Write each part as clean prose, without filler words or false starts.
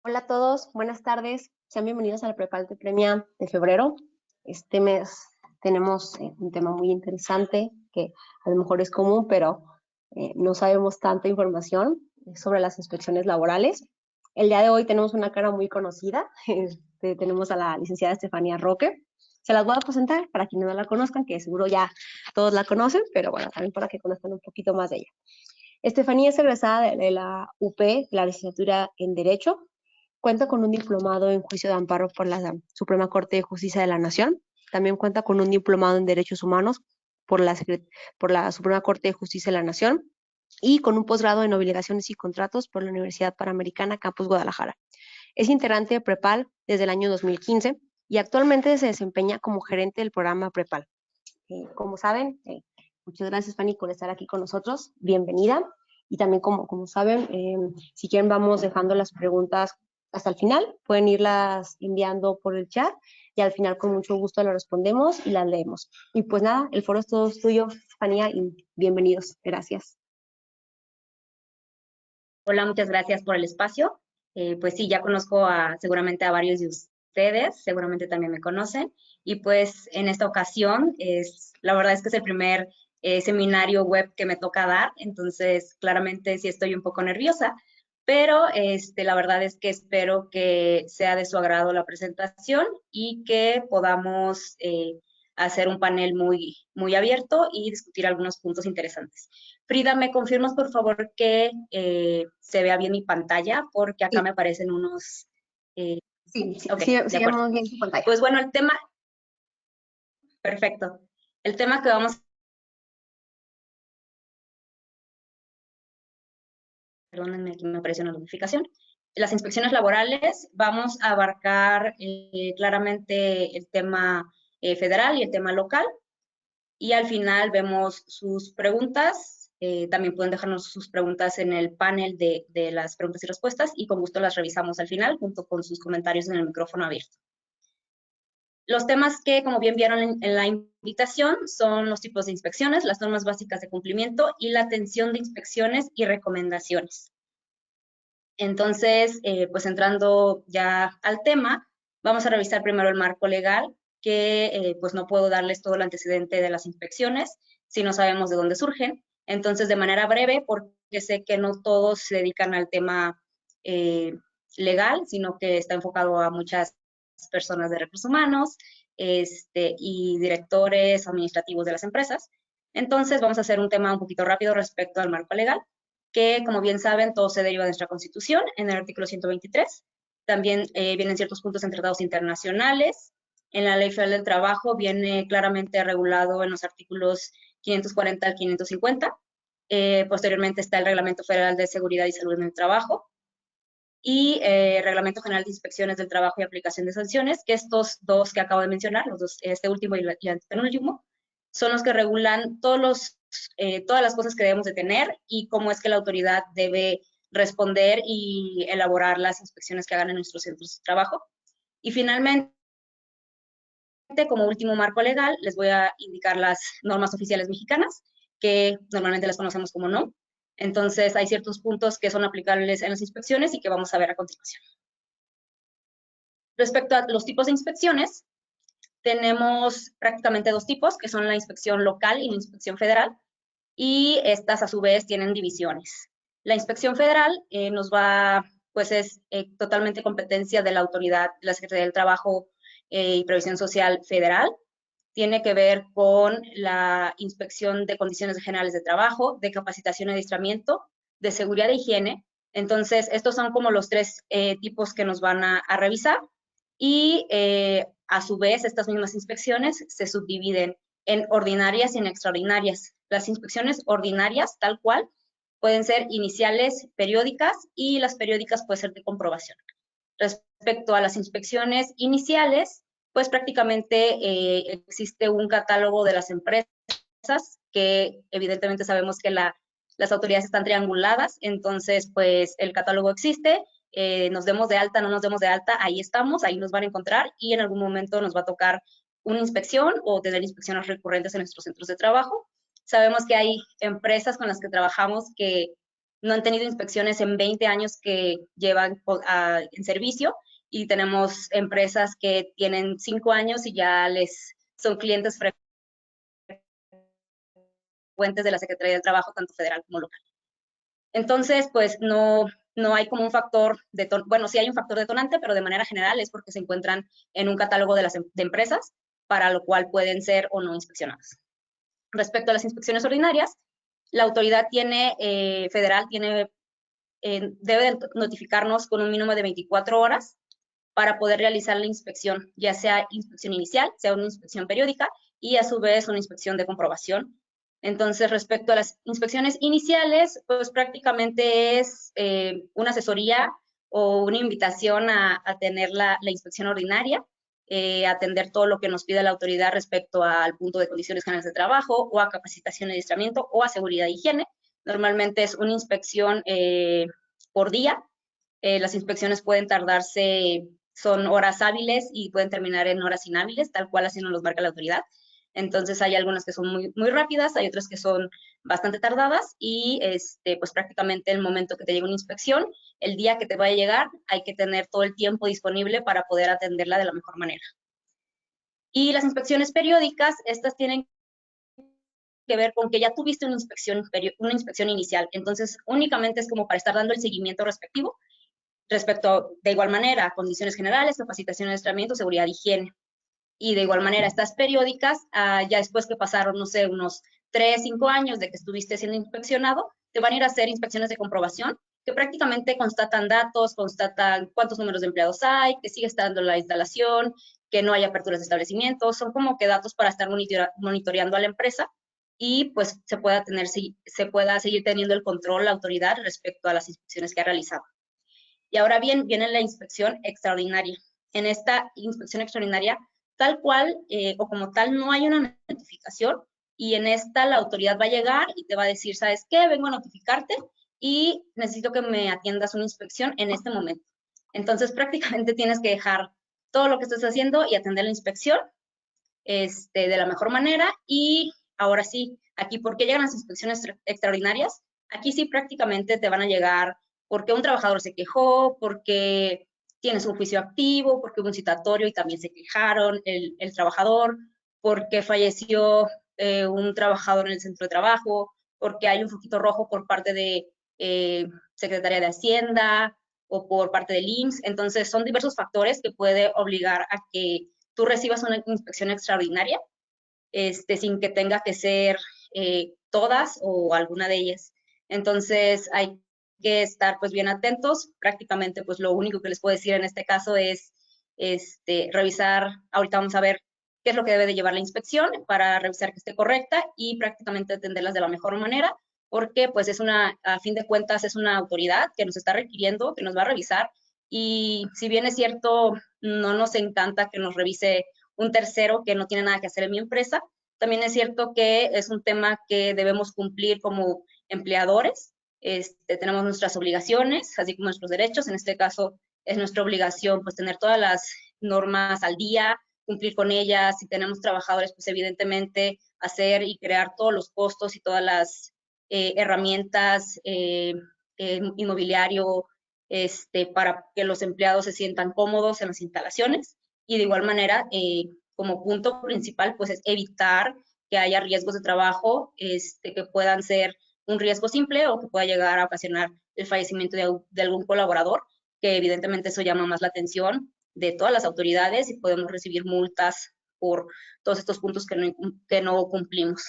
Hola a todos, buenas tardes. Sean bienvenidos a la Prepal de Premia de febrero. Este mes tenemos un tema muy interesante que a lo mejor es común, pero no sabemos tanta información sobre las inspecciones laborales. El día de hoy tenemos una cara muy conocida. Tenemos a la licenciada Estefanía Roque. Se las voy a presentar para quienes no la conozcan, que seguro ya todos la conocen, pero bueno, también para que conozcan un poquito más de ella. Estefanía es egresada de la UP, la licenciatura en Derecho. Cuenta con un diplomado en juicio de amparo por la Suprema Corte de Justicia de la Nación. También cuenta con un diplomado en Derechos Humanos por la Suprema Corte de Justicia de la Nación y con un posgrado en Obligaciones y Contratos por la Universidad Panamericana Campus Guadalajara. Es integrante de Prepal desde el año 2015 y actualmente se desempeña como gerente del programa Prepal. Como saben, muchas gracias, Fanny, por estar aquí con nosotros. Bienvenida. Y también, como saben, si quieren, vamos dejando las preguntas hasta el final. Pueden irlas enviando por el chat y al final, con mucho gusto, las respondemos y las leemos. Y pues nada, el foro es todo tuyo, Fanny, y bienvenidos. Gracias. Hola, muchas gracias por el espacio. Pues sí, ya conozco seguramente a varios de ustedes, seguramente también me conocen. Y pues en esta ocasión, la verdad es que es el primer seminario web que me toca dar, entonces claramente sí estoy un poco nerviosa, pero la verdad es que espero que sea de su agrado la presentación y que podamos hacer un panel muy abierto y discutir algunos puntos interesantes. Frida, ¿me confirmas por favor que se vea bien mi pantalla? Porque acá Sí, me aparecen unos... eh, sí, sí, ok, de sigue acuerdo. muy bien tu pantalla. Pues bueno, el tema, perfecto. El tema que vamos, perdónenme, aquí me apareció una notificación. Las inspecciones laborales, vamos a abarcar claramente el tema federal y el tema local. Y al final vemos sus preguntas. También pueden dejarnos sus preguntas en el panel de las preguntas y respuestas y con gusto las revisamos al final junto con sus comentarios en el micrófono abierto. Los temas que, como bien vieron en la invitación, son los tipos de inspecciones, las normas básicas de cumplimiento y la atención de inspecciones y recomendaciones. Entonces, pues entrando ya al tema, vamos a revisar primero el marco legal, que pues no puedo darles todo el antecedente de las inspecciones si no sabemos de dónde surgen. Entonces, de manera breve, porque sé que no todos se dedican al tema legal, sino que está enfocado a muchas personas de recursos humanos y directores administrativos de las empresas. Entonces, vamos a hacer un tema un poquito rápido respecto al marco legal, que, como bien saben, todo se deriva de nuestra Constitución, en el artículo 123. También vienen ciertos puntos en tratados internacionales. En la Ley Federal del Trabajo viene claramente regulado en los artículos 540 al 550. Posteriormente está el Reglamento Federal de Seguridad y Salud en el Trabajo y Reglamento General de Inspecciones del Trabajo y Aplicación de Sanciones, que estos dos que acabo de mencionar, los dos, este último y el penúltimo, son los que regulan todas las cosas que debemos de tener y cómo es que la autoridad debe responder y elaborar las inspecciones que hagan en nuestros centros de trabajo. Y finalmente, como último marco legal, les voy a indicar las normas oficiales mexicanas, que normalmente las conocemos como NOM. Entonces, hay ciertos puntos que son aplicables en las inspecciones y que vamos a ver a continuación. Respecto a los tipos de inspecciones, tenemos prácticamente dos tipos, que son la inspección local y la inspección federal, y estas a su vez tienen divisiones. La inspección federal pues es totalmente competencia de la autoridad, la Secretaría del Trabajo y Previsión Social Federal. Tiene que ver con la inspección de condiciones generales de trabajo, de capacitación y adiestramiento, de seguridad e higiene. Entonces, estos son como los tres tipos que nos van a revisar y a su vez estas mismas inspecciones se subdividen en ordinarias y en extraordinarias. Las inspecciones ordinarias, tal cual, pueden ser iniciales, periódicas, y las periódicas pueden ser de comprobación. Respecto a las inspecciones iniciales, pues prácticamente existe un catálogo de las empresas que evidentemente sabemos que las autoridades están trianguladas, entonces pues el catálogo existe, nos demos de alta, no nos demos de alta, ahí estamos, ahí nos van a encontrar y en algún momento nos va a tocar una inspección o tener inspecciones recurrentes en nuestros centros de trabajo. Sabemos que hay empresas con las que trabajamos que no han tenido inspecciones en 20 años que llevan en servicio, y tenemos empresas que tienen 5 años y ya son clientes frecuentes de la Secretaría del Trabajo, tanto federal como local. Entonces, pues no hay como un factor, bueno, sí hay un factor detonante, pero de manera general es porque se encuentran en un catálogo de empresas, para lo cual pueden ser o no inspeccionadas. Respecto a las inspecciones ordinarias, la autoridad federal debe notificarnos con un mínimo de 24 horas para poder realizar la inspección, ya sea inspección inicial, sea una inspección periódica, y a su vez una inspección de comprobación. Entonces, respecto a las inspecciones iniciales, pues prácticamente es una asesoría o una invitación a tener la inspección ordinaria, atender todo lo que nos pide la autoridad respecto al punto de condiciones generales de trabajo, o a capacitación y adiestramiento, o a seguridad e higiene. Normalmente es una inspección por día. Las inspecciones pueden tardarse, son horas hábiles y pueden terminar en horas inhábiles, tal cual así nos los marca la autoridad. Entonces hay algunas que son muy, muy rápidas, hay otras que son bastante tardadas, y pues prácticamente el momento que te llegue una inspección, el día que te vaya a llegar, hay que tener todo el tiempo disponible para poder atenderla de la mejor manera. Y las inspecciones periódicas, estas tienen que ver con que ya tuviste una inspección inicial, entonces únicamente es como para estar dando el seguimiento respectivo, respecto de igual manera a condiciones generales, capacitación, adiestramiento, seguridad, higiene. Y de igual manera estas periódicas, ya después que pasaron, no sé, unos 3, 5 años de que estuviste siendo inspeccionado, te van a ir a hacer inspecciones de comprobación, que prácticamente constatan datos, constatan cuántos números de empleados hay, que sigue estando la instalación, que no hay aperturas de establecimientos, son como que datos para estar monitoreando a la empresa, y pues se pueda seguir teniendo el control, la autoridad respecto a las inspecciones que ha realizado. Y ahora bien, viene la inspección extraordinaria. En esta inspección extraordinaria, tal cual o como tal, no hay una notificación, y en esta la autoridad va a llegar y te va a decir, ¿sabes qué? Vengo a notificarte y necesito que me atiendas una inspección en este momento. Entonces, prácticamente tienes que dejar todo lo que estás haciendo y atender la inspección de la mejor manera. Y ahora sí, aquí, ¿por qué llegan las inspecciones extraordinarias? Aquí sí prácticamente te van a llegar porque un trabajador se quejó, porque tienes un juicio activo, porque hubo un citatorio y también se quejaron el trabajador, porque falleció un trabajador en el centro de trabajo, porque hay un foquito rojo por parte de Secretaría de Hacienda o por parte del IMSS. Entonces, son diversos factores que puede obligar a que tú recibas una inspección extraordinaria, sin que tenga que ser todas o alguna de ellas. Entonces hay que estar pues bien atentos. Prácticamente pues lo único que les puedo decir en este caso es revisar, ahorita vamos a ver qué es lo que debe de llevar la inspección para revisar que esté correcta y prácticamente atenderlas de la mejor manera, porque pues a fin de cuentas es una autoridad que nos está requiriendo, que nos va a revisar, y si bien es cierto, no nos encanta que nos revise un tercero que no tiene nada que hacer en mi empresa, también es cierto que es un tema que debemos cumplir como empleadores. Tenemos nuestras obligaciones, así como nuestros derechos. En este caso es nuestra obligación pues tener todas las normas al día, cumplir con ellas. Si tenemos trabajadores, pues evidentemente hacer y crear todos los costos y todas las herramientas, inmobiliario, para que los empleados se sientan cómodos en las instalaciones. Y de igual manera, como punto principal, pues es evitar que haya riesgos de trabajo que puedan ser un riesgo simple o que pueda llegar a ocasionar el fallecimiento de algún colaborador, que evidentemente eso llama más la atención de todas las autoridades y podemos recibir multas por todos estos puntos que no cumplimos.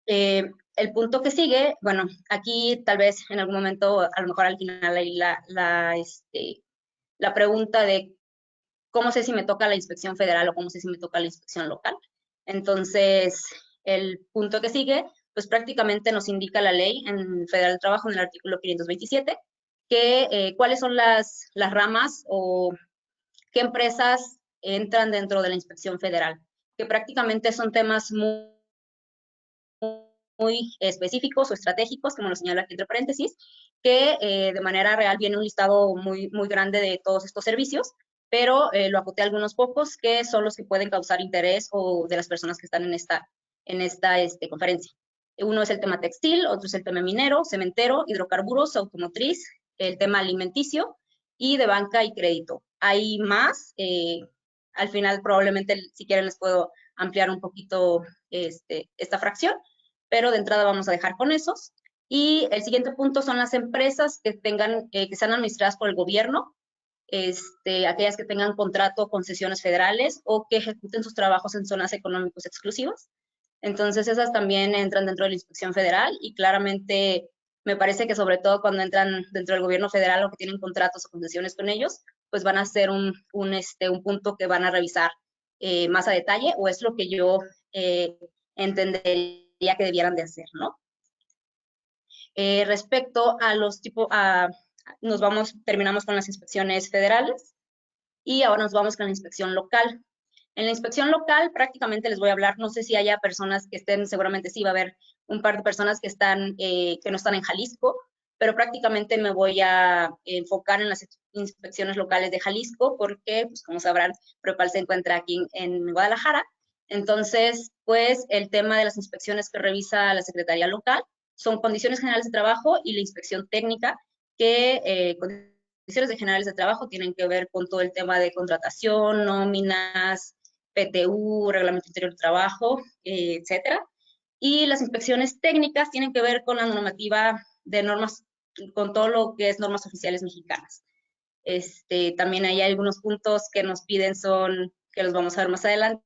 El punto que sigue, bueno, aquí tal vez en algún momento, a lo mejor al final hay la pregunta de cómo sé si me toca la inspección federal o cómo sé si me toca la inspección local. Entonces, el punto que sigue, pues prácticamente nos indica la ley en Federal del Trabajo, en el artículo 527, que cuáles son las ramas o qué empresas entran dentro de la inspección federal, que prácticamente son temas muy específicos o estratégicos, como lo señalo aquí entre paréntesis, que de manera real viene un listado muy, muy grande de todos estos servicios, pero lo acoté a algunos pocos que son los que pueden causar interés o de las personas que están en esta conferencia. Uno es el tema textil, otro es el tema minero, cementero, hidrocarburos, automotriz, el tema alimenticio y de banca y crédito. Hay más, al final probablemente si quieren les puedo ampliar un poquito esta fracción, pero de entrada vamos a dejar con esos. Y el siguiente punto son las empresas que tengan, que sean administradas por el gobierno, aquellas que tengan contrato o concesiones federales o que ejecuten sus trabajos en zonas económicas exclusivas. Entonces esas también entran dentro de la inspección federal y claramente me parece que sobre todo cuando entran dentro del gobierno federal o que tienen contratos o concesiones con ellos, pues van a ser un punto que van a revisar más a detalle, o es lo que yo entendería que debieran de hacer, ¿no? Respecto a los tipos, terminamos con las inspecciones federales y ahora nos vamos con la inspección local. En la inspección local prácticamente les voy a hablar, no sé si haya personas que estén, seguramente sí va a haber un par de personas que están, que no están en Jalisco, pero prácticamente me voy a enfocar en las inspecciones locales de Jalisco porque, pues como sabrán, Prepal se encuentra aquí en Guadalajara. Entonces, pues el tema de las inspecciones que revisa la Secretaría Local son condiciones generales de trabajo y la inspección técnica, que condiciones generales de trabajo tienen que ver con todo el tema de contratación, nóminas, PTU, Reglamento Interior de Trabajo, etcétera. Y las inspecciones técnicas tienen que ver con la normativa de normas, con todo lo que es normas oficiales mexicanas. También hay algunos puntos que nos piden, que los vamos a ver más adelante,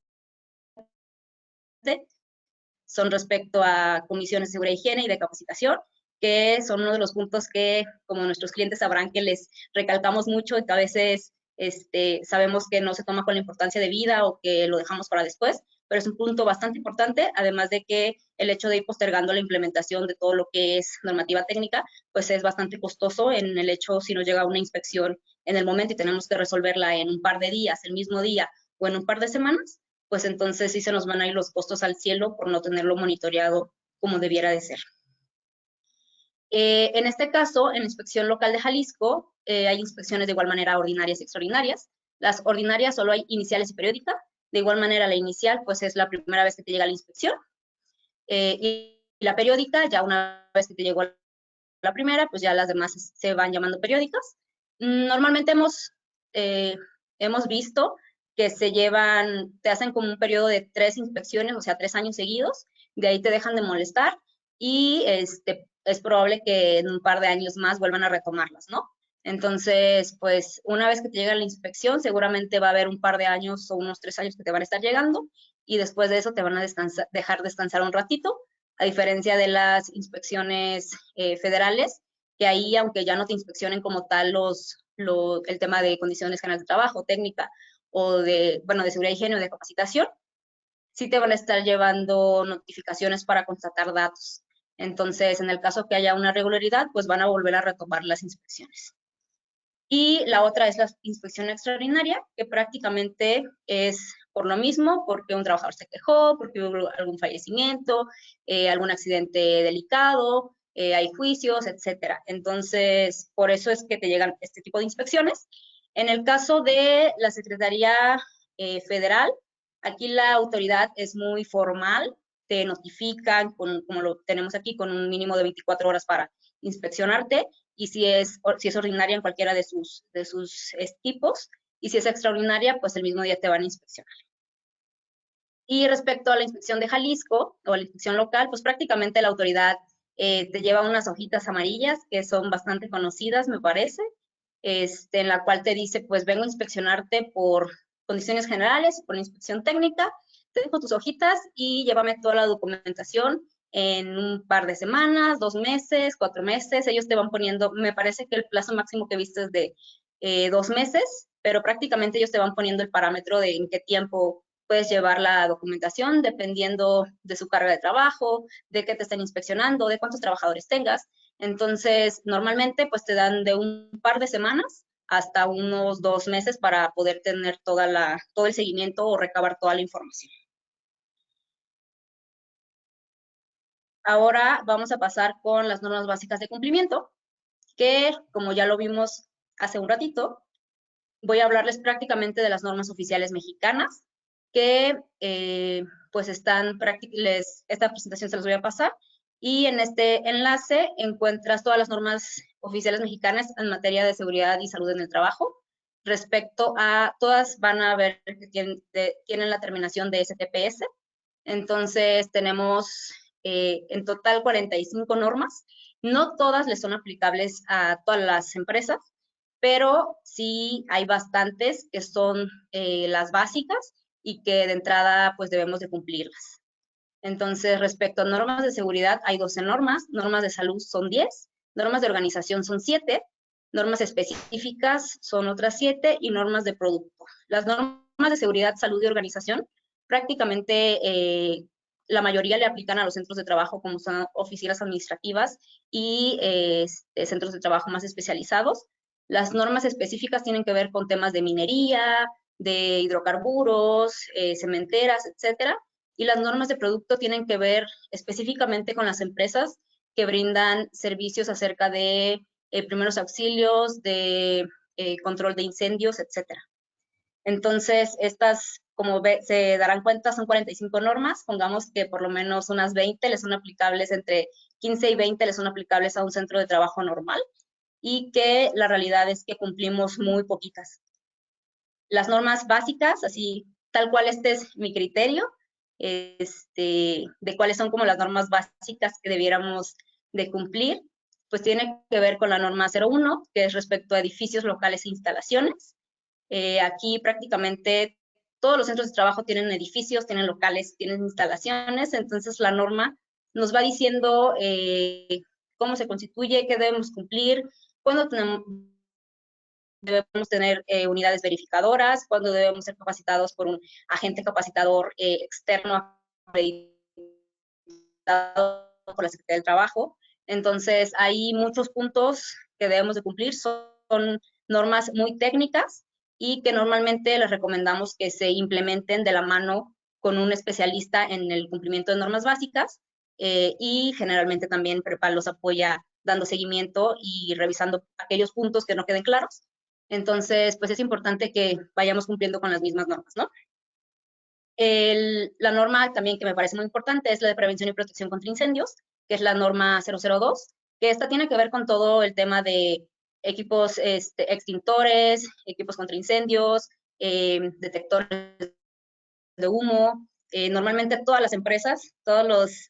son respecto a comisiones de seguridad, higiene y de capacitación, que son uno de los puntos que, como nuestros clientes sabrán, que les recalcamos mucho y que a veces sabemos que no se toma con la importancia de vida o que lo dejamos para después, pero es un punto bastante importante, además de que el hecho de ir postergando la implementación de todo lo que es normativa técnica, pues es bastante costoso en el hecho si nos llega una inspección en el momento y tenemos que resolverla en un par de días, el mismo día o en un par de semanas, pues entonces sí se nos van a ir los costos al cielo por no tenerlo monitoreado como debiera de ser. En este caso, en la inspección local de Jalisco, hay inspecciones de igual manera ordinarias y extraordinarias. Las ordinarias solo hay iniciales y periódicas. De igual manera, la inicial, pues es la primera vez que te llega la inspección. Y la periódica, ya una vez que te llegó la primera, pues ya las demás se van llamando periódicas. Normalmente hemos visto que te hacen como un periodo de 3 inspecciones, o sea, 3 años seguidos, de ahí te dejan de molestar y es probable que en un par de años más vuelvan a retomarlas, ¿no? Entonces, pues una vez que te llega la inspección, seguramente va a haber un par de años o unos 3 años que te van a estar llegando y después de eso te van a dejar descansar un ratito, a diferencia de las inspecciones federales, que ahí, aunque ya no te inspeccionen como tal el tema de condiciones generales de trabajo, técnica, o de seguridad, higiene o de capacitación, sí te van a estar llevando notificaciones para constatar datos. Entonces, en el caso que haya una irregularidad, pues van a volver a retomar las inspecciones. Y la otra es la inspección extraordinaria, que prácticamente es por lo mismo, porque un trabajador se quejó, porque hubo algún fallecimiento, algún accidente delicado, hay juicios, etcétera. Entonces, por eso es que te llegan este tipo de inspecciones. En el caso de la Secretaría Federal, aquí la autoridad es muy formal, te notifican, como lo tenemos aquí, con un mínimo de 24 horas para inspeccionarte, y si es ordinaria en cualquiera de sus tipos, y si es extraordinaria, pues el mismo día te van a inspeccionar. Y respecto a la inspección de Jalisco, o la inspección local, pues prácticamente la autoridad te lleva unas hojitas amarillas que son bastante conocidas, me parece, en la cual te dice, pues vengo a inspeccionarte por condiciones generales, por inspección técnica, te dejo tus hojitas y llévame toda la documentación en un par de semanas, 2 meses, 4 meses, ellos te van poniendo, me parece que el plazo máximo que viste es de 2 meses, pero prácticamente ellos te van poniendo el parámetro de en qué tiempo puedes llevar la documentación, dependiendo de su carga de trabajo, de qué te estén inspeccionando, de cuántos trabajadores tengas. Entonces, normalmente pues te dan de un par de semanas hasta unos 2 meses para poder tener todo el seguimiento o recabar toda la información. Ahora vamos a pasar con las normas básicas de cumplimiento, que como ya lo vimos hace un ratito, voy a hablarles prácticamente de las normas oficiales mexicanas, que pues esta presentación se las voy a pasar, Y en este enlace encuentras todas las normas oficiales mexicanas en materia de seguridad y salud en el trabajo. Respecto a todas, van a ver que tienen la terminación de STPS. Entonces, tenemos en total 45 normas. No todas les son aplicables a todas las empresas, pero sí hay bastantes que son las básicas y que de entrada pues debemos de cumplirlas. Entonces, respecto a normas de seguridad, hay 12 normas, normas de salud son 10, normas de organización son 7, normas específicas son otras 7 y normas de producto. Las normas de seguridad, salud y organización prácticamente la mayoría le aplican a los centros de trabajo como son oficinas administrativas y centros de trabajo más especializados. Las normas específicas tienen que ver con temas de minería, de hidrocarburos, cementeras, etcétera. Y las normas de producto tienen que ver específicamente con las empresas que brindan servicios acerca de primeros auxilios, de control de incendios, etcétera. Entonces, estas, como se darán cuenta, son 45 normas. Pongamos que por lo menos unas 20 les son aplicables, entre 15 y 20 les son aplicables a un centro de trabajo normal y que la realidad es que cumplimos muy poquitas. Las normas básicas, así tal cual este es mi criterio, de cuáles son como las normas básicas que debiéramos de cumplir, pues tiene que ver con la norma 01, que es respecto a edificios, locales e instalaciones. Aquí prácticamente todos los centros de trabajo tienen edificios, tienen locales, tienen instalaciones, entonces la norma nos va diciendo cómo se constituye, qué debemos cumplir, cuándo debemos tener unidades verificadoras, cuándo debemos ser capacitados por un agente capacitador externo acreditado por la Secretaría del Trabajo. Entonces, hay muchos puntos que debemos de cumplir, son normas muy técnicas y que normalmente les recomendamos que se implementen de la mano con un especialista en el cumplimiento de normas básicas y generalmente también Prepal los apoya dando seguimiento y revisando aquellos puntos que no queden claros. Entonces, pues es importante que vayamos cumpliendo con las mismas normas, ¿no? La norma también que me parece muy importante es la de prevención y protección contra incendios, que es la norma 002, que esta tiene que ver con todo el tema de equipos extintores, equipos contra incendios, detectores de humo. Normalmente todas las empresas,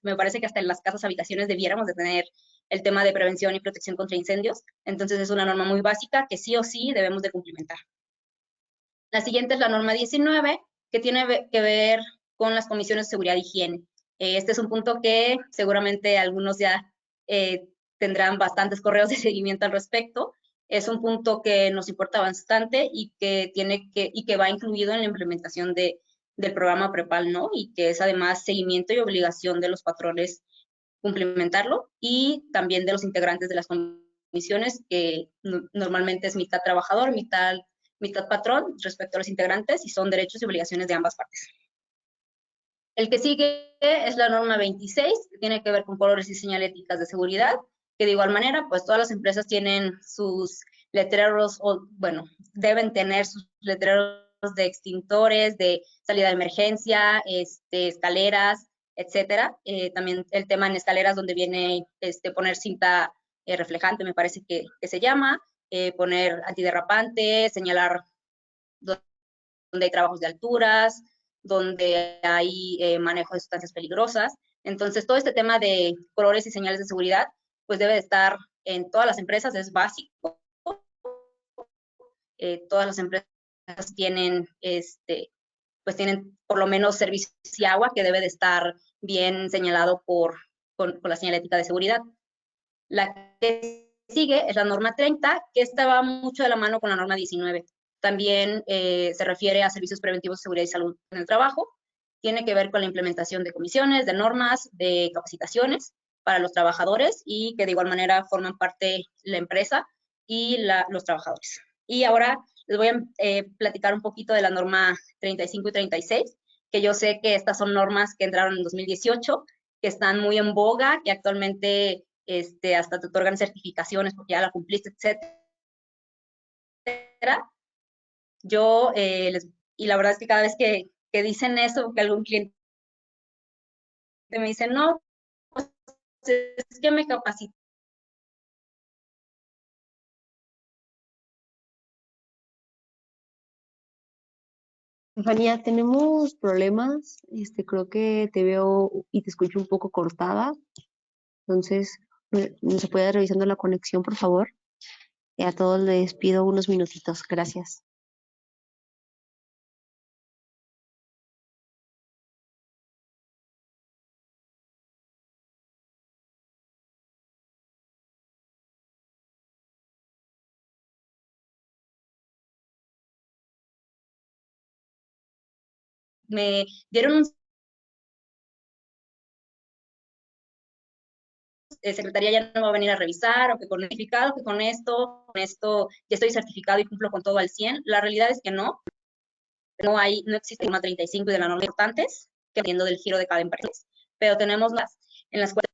me parece que hasta en las casas habitaciones debiéramos de tener el tema de prevención y protección contra incendios. Entonces es una norma muy básica que sí o sí debemos de cumplimentar. La siguiente es la norma 19, que tiene que ver con las comisiones de seguridad e higiene. Este es un punto que seguramente algunos ya tendrán bastantes correos de seguimiento al respecto. Es un punto que nos importa bastante y que va incluido en la implementación del programa Prepal, ¿no? Y que es además seguimiento y obligación de los patrones cumplimentarlo y también de los integrantes de las comisiones, que normalmente es mitad trabajador, mitad patrón respecto a los integrantes y son derechos y obligaciones de ambas partes. El que sigue es la norma 26, que tiene que ver con colores y señaléticas de seguridad, que de igual manera, pues todas las empresas tienen sus letreros, o bueno, deben tener sus letreros de extintores, de salida de emergencia, escaleras, etcétera. También el tema en escaleras donde viene poner cinta reflejante, me parece que se llama, poner antiderrapante, señalar donde hay trabajos de alturas, donde hay manejo de sustancias peligrosas. Entonces, todo este tema de colores y señales de seguridad, pues debe de estar en todas las empresas, es básico. Todas las empresas tienen, pues tienen por lo menos servicios y agua, que debe de estar bien señalado con la señalética de seguridad. La que sigue es la norma 30, que esta va mucho de la mano con la norma 19. También se refiere a servicios preventivos de seguridad y salud en el trabajo. Tiene que ver con la implementación de comisiones, de normas, de capacitaciones para los trabajadores y que de igual manera forman parte la empresa y los trabajadores. Y ahora les voy a platicar un poquito de la norma 35 y 36, que yo sé que estas son normas que entraron en 2018, que están muy en boga, que actualmente hasta te otorgan certificaciones porque ya la cumpliste, etcétera. Yo, y la verdad es que cada vez que dicen eso, que algún cliente me dice, no, pues es que me capacité. Estefanía, tenemos problemas. Creo que te veo y te escucho un poco cortada. Entonces, ¿no se puede ir revisando la conexión, por favor? Y a todos les pido unos minutitos. Gracias. Me dieron un secretaría ya no va a venir a revisar, o que con certificado, que con esto ya estoy certificado y cumplo con todo al 100. La realidad es que no no existe una 35 y de la norma importantes, que dependiendo del giro de cada empresa, pero tenemos las en las cuales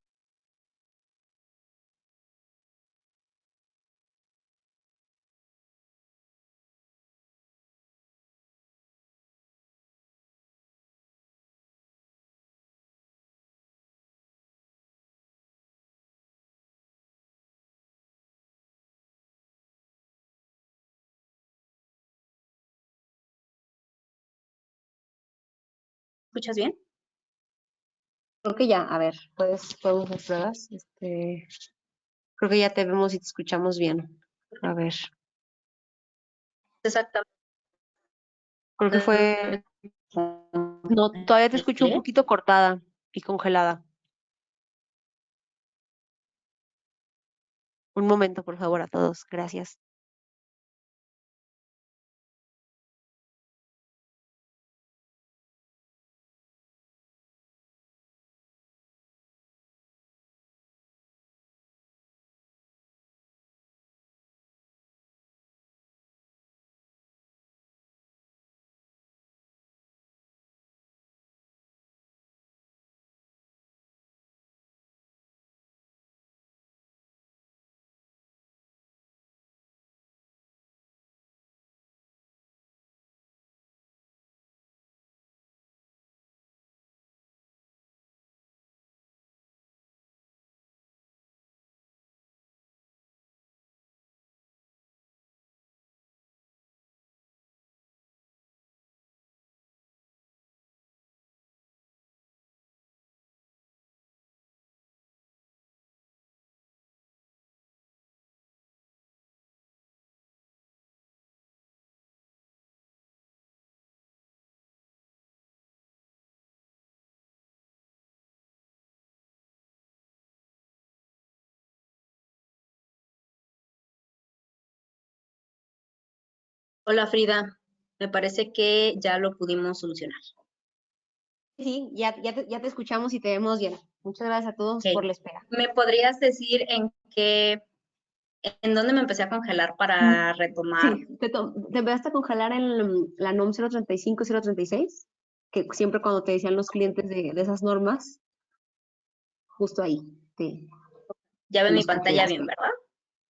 ¿escuchas bien? Creo que ya, a ver, podemos hacer pruebas. Creo que ya te vemos y te escuchamos bien. A ver, Exactamente. creo que fue. No, todavía te escucho un poquito cortada y congelada. Un momento, por favor, a todos. Gracias. Hola Frida, me parece que ya lo pudimos solucionar. Sí, ya te escuchamos y te vemos bien. Muchas gracias a todos por Okay. la espera. ¿Me podrías decir en dónde me empecé a congelar para retomar? Sí, te empezaste a congelar en la NOM 035, 036, que siempre cuando te decían los clientes de esas normas, justo ahí Ya ve mi nos pantalla bien, congelaste. ¿verdad?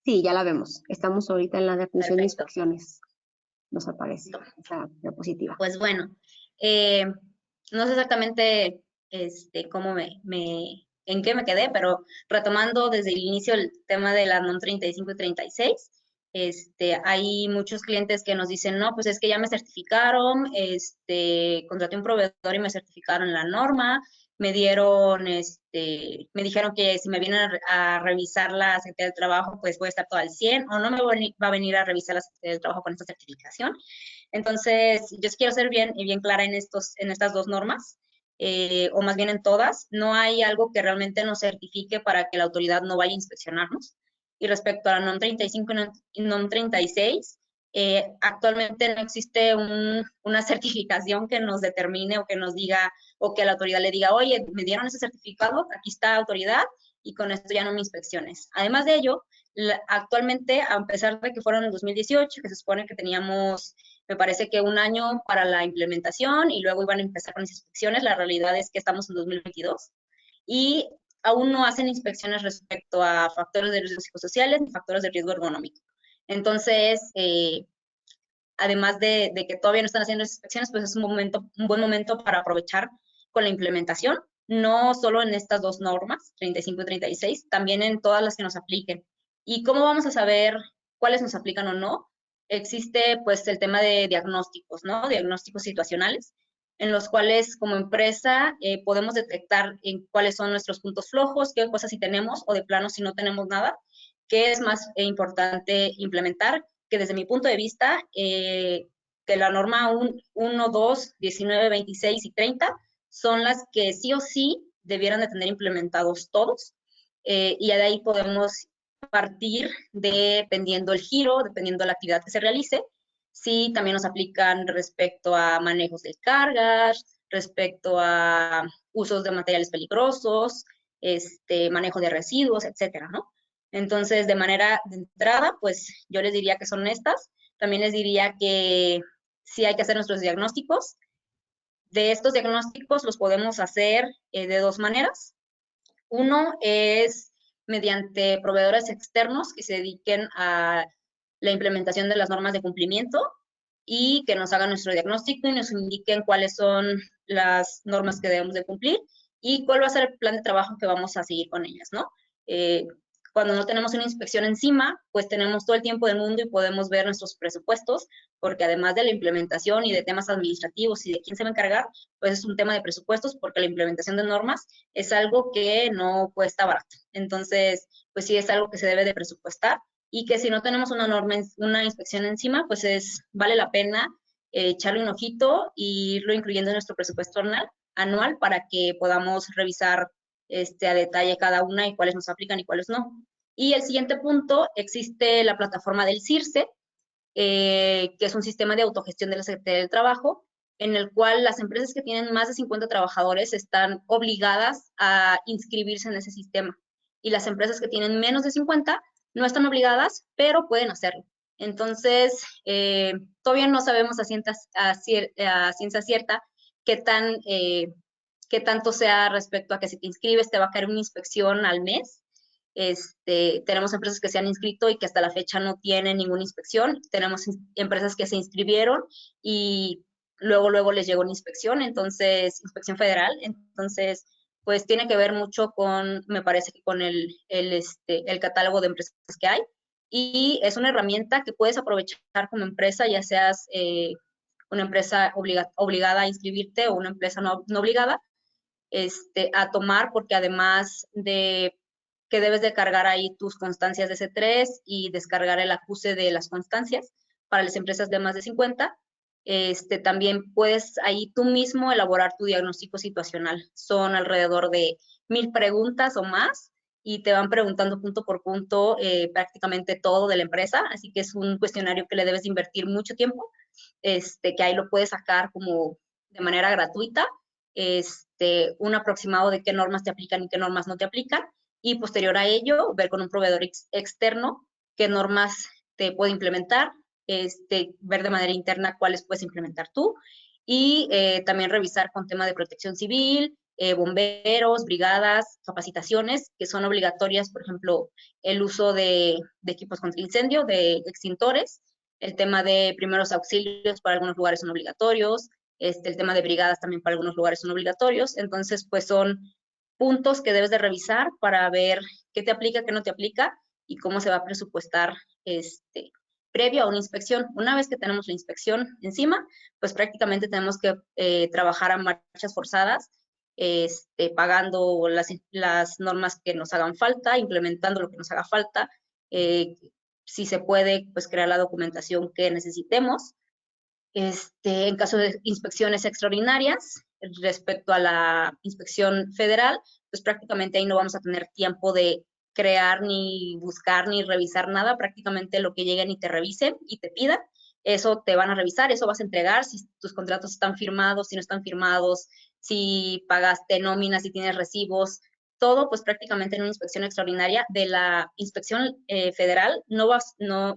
Sí, ya la vemos. Estamos ahorita en la definición de Perfecto. inspecciones. Nos aparece esa diapositiva. Pues bueno, eh, no sé exactamente cómo en qué me quedé, pero retomando desde el inicio el tema de la NOM 35 y 36, hay muchos clientes que nos dicen, no, pues es que ya me certificaron, contraté un proveedor y me certificaron la norma, me dijeron que si me vienen a revisar la Secretaría del Trabajo, pues voy a estar todo al 100, o no me va a venir a revisar la Secretaría del Trabajo con esta certificación. Entonces, yo quiero ser bien clara en estas dos normas, o más bien en todas. No hay algo que realmente nos certifique para que la autoridad no vaya a inspeccionarnos. Y respecto a la NOM 35 y NOM 36, actualmente no existe una certificación que nos determine o que nos diga, o que la autoridad le diga, oye, me dieron ese certificado, aquí está autoridad, y con esto ya no me inspecciones. Además de ello, actualmente, a pesar de que fueron en 2018, que se supone que teníamos, me parece que un año para la implementación y luego iban a empezar con las inspecciones, la realidad es que estamos en 2022 y aún no hacen inspecciones respecto a factores de riesgo psicosociales ni factores de riesgo ergonómico. Entonces, además de que todavía no están haciendo inspecciones, pues es un buen momento para aprovechar con la implementación no solo en estas dos normas, 35 y 36, también en todas las que nos apliquen. ¿Y cómo vamos a saber cuáles nos aplican o no? Existe pues el tema de diagnósticos, ¿no? Diagnósticos situacionales, en los cuales como empresa podemos detectar en cuáles son nuestros puntos flojos, qué cosas sí tenemos o de plano si no tenemos nada, qué es más importante implementar, que desde mi punto de vista, que la norma 1, 2, 19, 26 y 30 son las que sí o sí debieran de tener implementados todos, y de ahí podemos partir dependiendo el giro, dependiendo la actividad que se realice. Sí, también nos aplican respecto a manejos de cargas, respecto a usos de materiales peligrosos, manejo de residuos, etcétera, ¿no? Entonces, de manera de entrada, pues yo les diría que son estas. También les diría que sí hay que hacer nuestros diagnósticos. De estos diagnósticos los podemos hacer de dos maneras. Uno es mediante proveedores externos que se dediquen a la implementación de las normas de cumplimiento y que nos hagan nuestro diagnóstico y nos indiquen cuáles son las normas que debemos de cumplir y cuál va a ser el plan de trabajo que vamos a seguir con ellas, ¿no? Cuando no tenemos una inspección encima, pues tenemos todo el tiempo del mundo y podemos ver nuestros presupuestos, porque además de la implementación y de temas administrativos y de quién se va a encargar, pues es un tema de presupuestos, porque la implementación de normas es algo que no cuesta barato. Entonces, pues sí es algo que se debe de presupuestar y que si no tenemos una norma, una inspección encima, pues vale la pena echarle un ojito e irlo incluyendo en nuestro presupuesto anual para que podamos revisar a detalle cada una y cuáles nos aplican y cuáles no. Y el siguiente punto, existe la plataforma del CIRSE, que es un sistema de autogestión de la Secretaría del Trabajo, en el cual las empresas que tienen más de 50 trabajadores están obligadas a inscribirse en ese sistema. Y las empresas que tienen menos de 50 no están obligadas, pero pueden hacerlo. Entonces, todavía no sabemos a ciencia cierta qué tanto sea respecto a que si te inscribes te va a caer una inspección al mes. Tenemos empresas que se han inscrito y que hasta la fecha no tienen ninguna inspección. Tenemos empresas que se inscribieron y luego les llegó una inspección, entonces, inspección federal. Entonces, pues tiene que ver mucho con, me parece que con el catálogo de empresas que hay. Y es una herramienta que puedes aprovechar como empresa, ya seas una empresa obligada a inscribirte o una empresa no obligada, a tomar, porque además de que debes de cargar ahí tus constancias de C3 y descargar el acuse de las constancias para las empresas de más de 50, también puedes ahí tú mismo elaborar tu diagnóstico situacional. Son alrededor de 1000 preguntas o más y te van preguntando punto por punto prácticamente todo de la empresa, así que es un cuestionario que le debes de invertir mucho tiempo, que ahí lo puedes sacar como de manera gratuita, un aproximado de qué normas te aplican y qué normas no te aplican, y posterior a ello, ver con un proveedor externo qué normas te puede implementar, ver de manera interna cuáles puedes implementar tú, y también revisar con tema de protección civil, bomberos, brigadas, capacitaciones, que son obligatorias, por ejemplo, el uso de equipos contra incendio, de extintores, el tema de primeros auxilios para algunos lugares son obligatorios, el tema de brigadas también para algunos lugares son obligatorios. Entonces, pues son puntos que debes de revisar para ver qué te aplica, qué no te aplica y cómo se va a presupuestar previo a una inspección. Una vez que tenemos la inspección encima, pues prácticamente tenemos que trabajar a marchas forzadas, pagando las normas que nos hagan falta, implementando lo que nos haga falta, si se puede, pues crear la documentación que necesitemos. En caso de inspecciones extraordinarias, respecto a la inspección federal, pues prácticamente ahí no vamos a tener tiempo de crear, ni buscar, ni revisar nada. Prácticamente lo que lleguen y te revisen y te pidan, eso te van a revisar, eso vas a entregar, si tus contratos están firmados, si no están firmados, si pagaste nóminas, si tienes recibos, todo, pues prácticamente en una inspección extraordinaria. De la inspección federal no va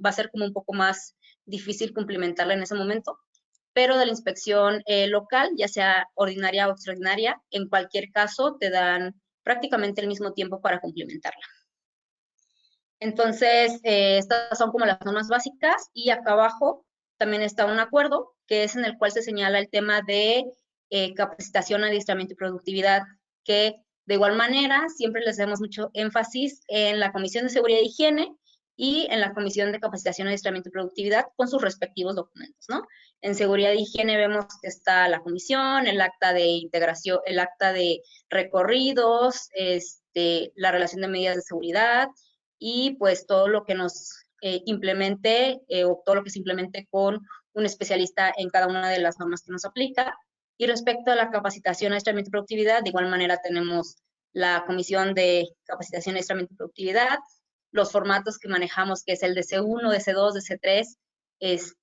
a ser como un poco más difícil cumplimentarla en ese momento, pero de la inspección local, ya sea ordinaria o extraordinaria, en cualquier caso te dan prácticamente el mismo tiempo para cumplimentarla. Entonces, estas son como las normas básicas, y acá abajo también está un acuerdo, que es en el cual se señala el tema de capacitación, adiestramiento y productividad. que de igual manera siempre les damos mucho énfasis en la Comisión de Seguridad e Higiene y en la Comisión de Capacitación, Adiestramiento y Productividad con sus respectivos documentos, ¿no? En Seguridad e Higiene vemos que está la comisión, el acta de integración, el acta de recorridos, la relación de medidas de seguridad y pues todo lo que nos implemente o todo lo que se implemente con un especialista en cada una de las normas que nos aplica. Y respecto a la capacitación, adiestramiento y productividad, de igual manera tenemos la Comisión de Capacitación, Adiestramiento y Productividad, los formatos que manejamos, que es el DC1, DC2, DC3,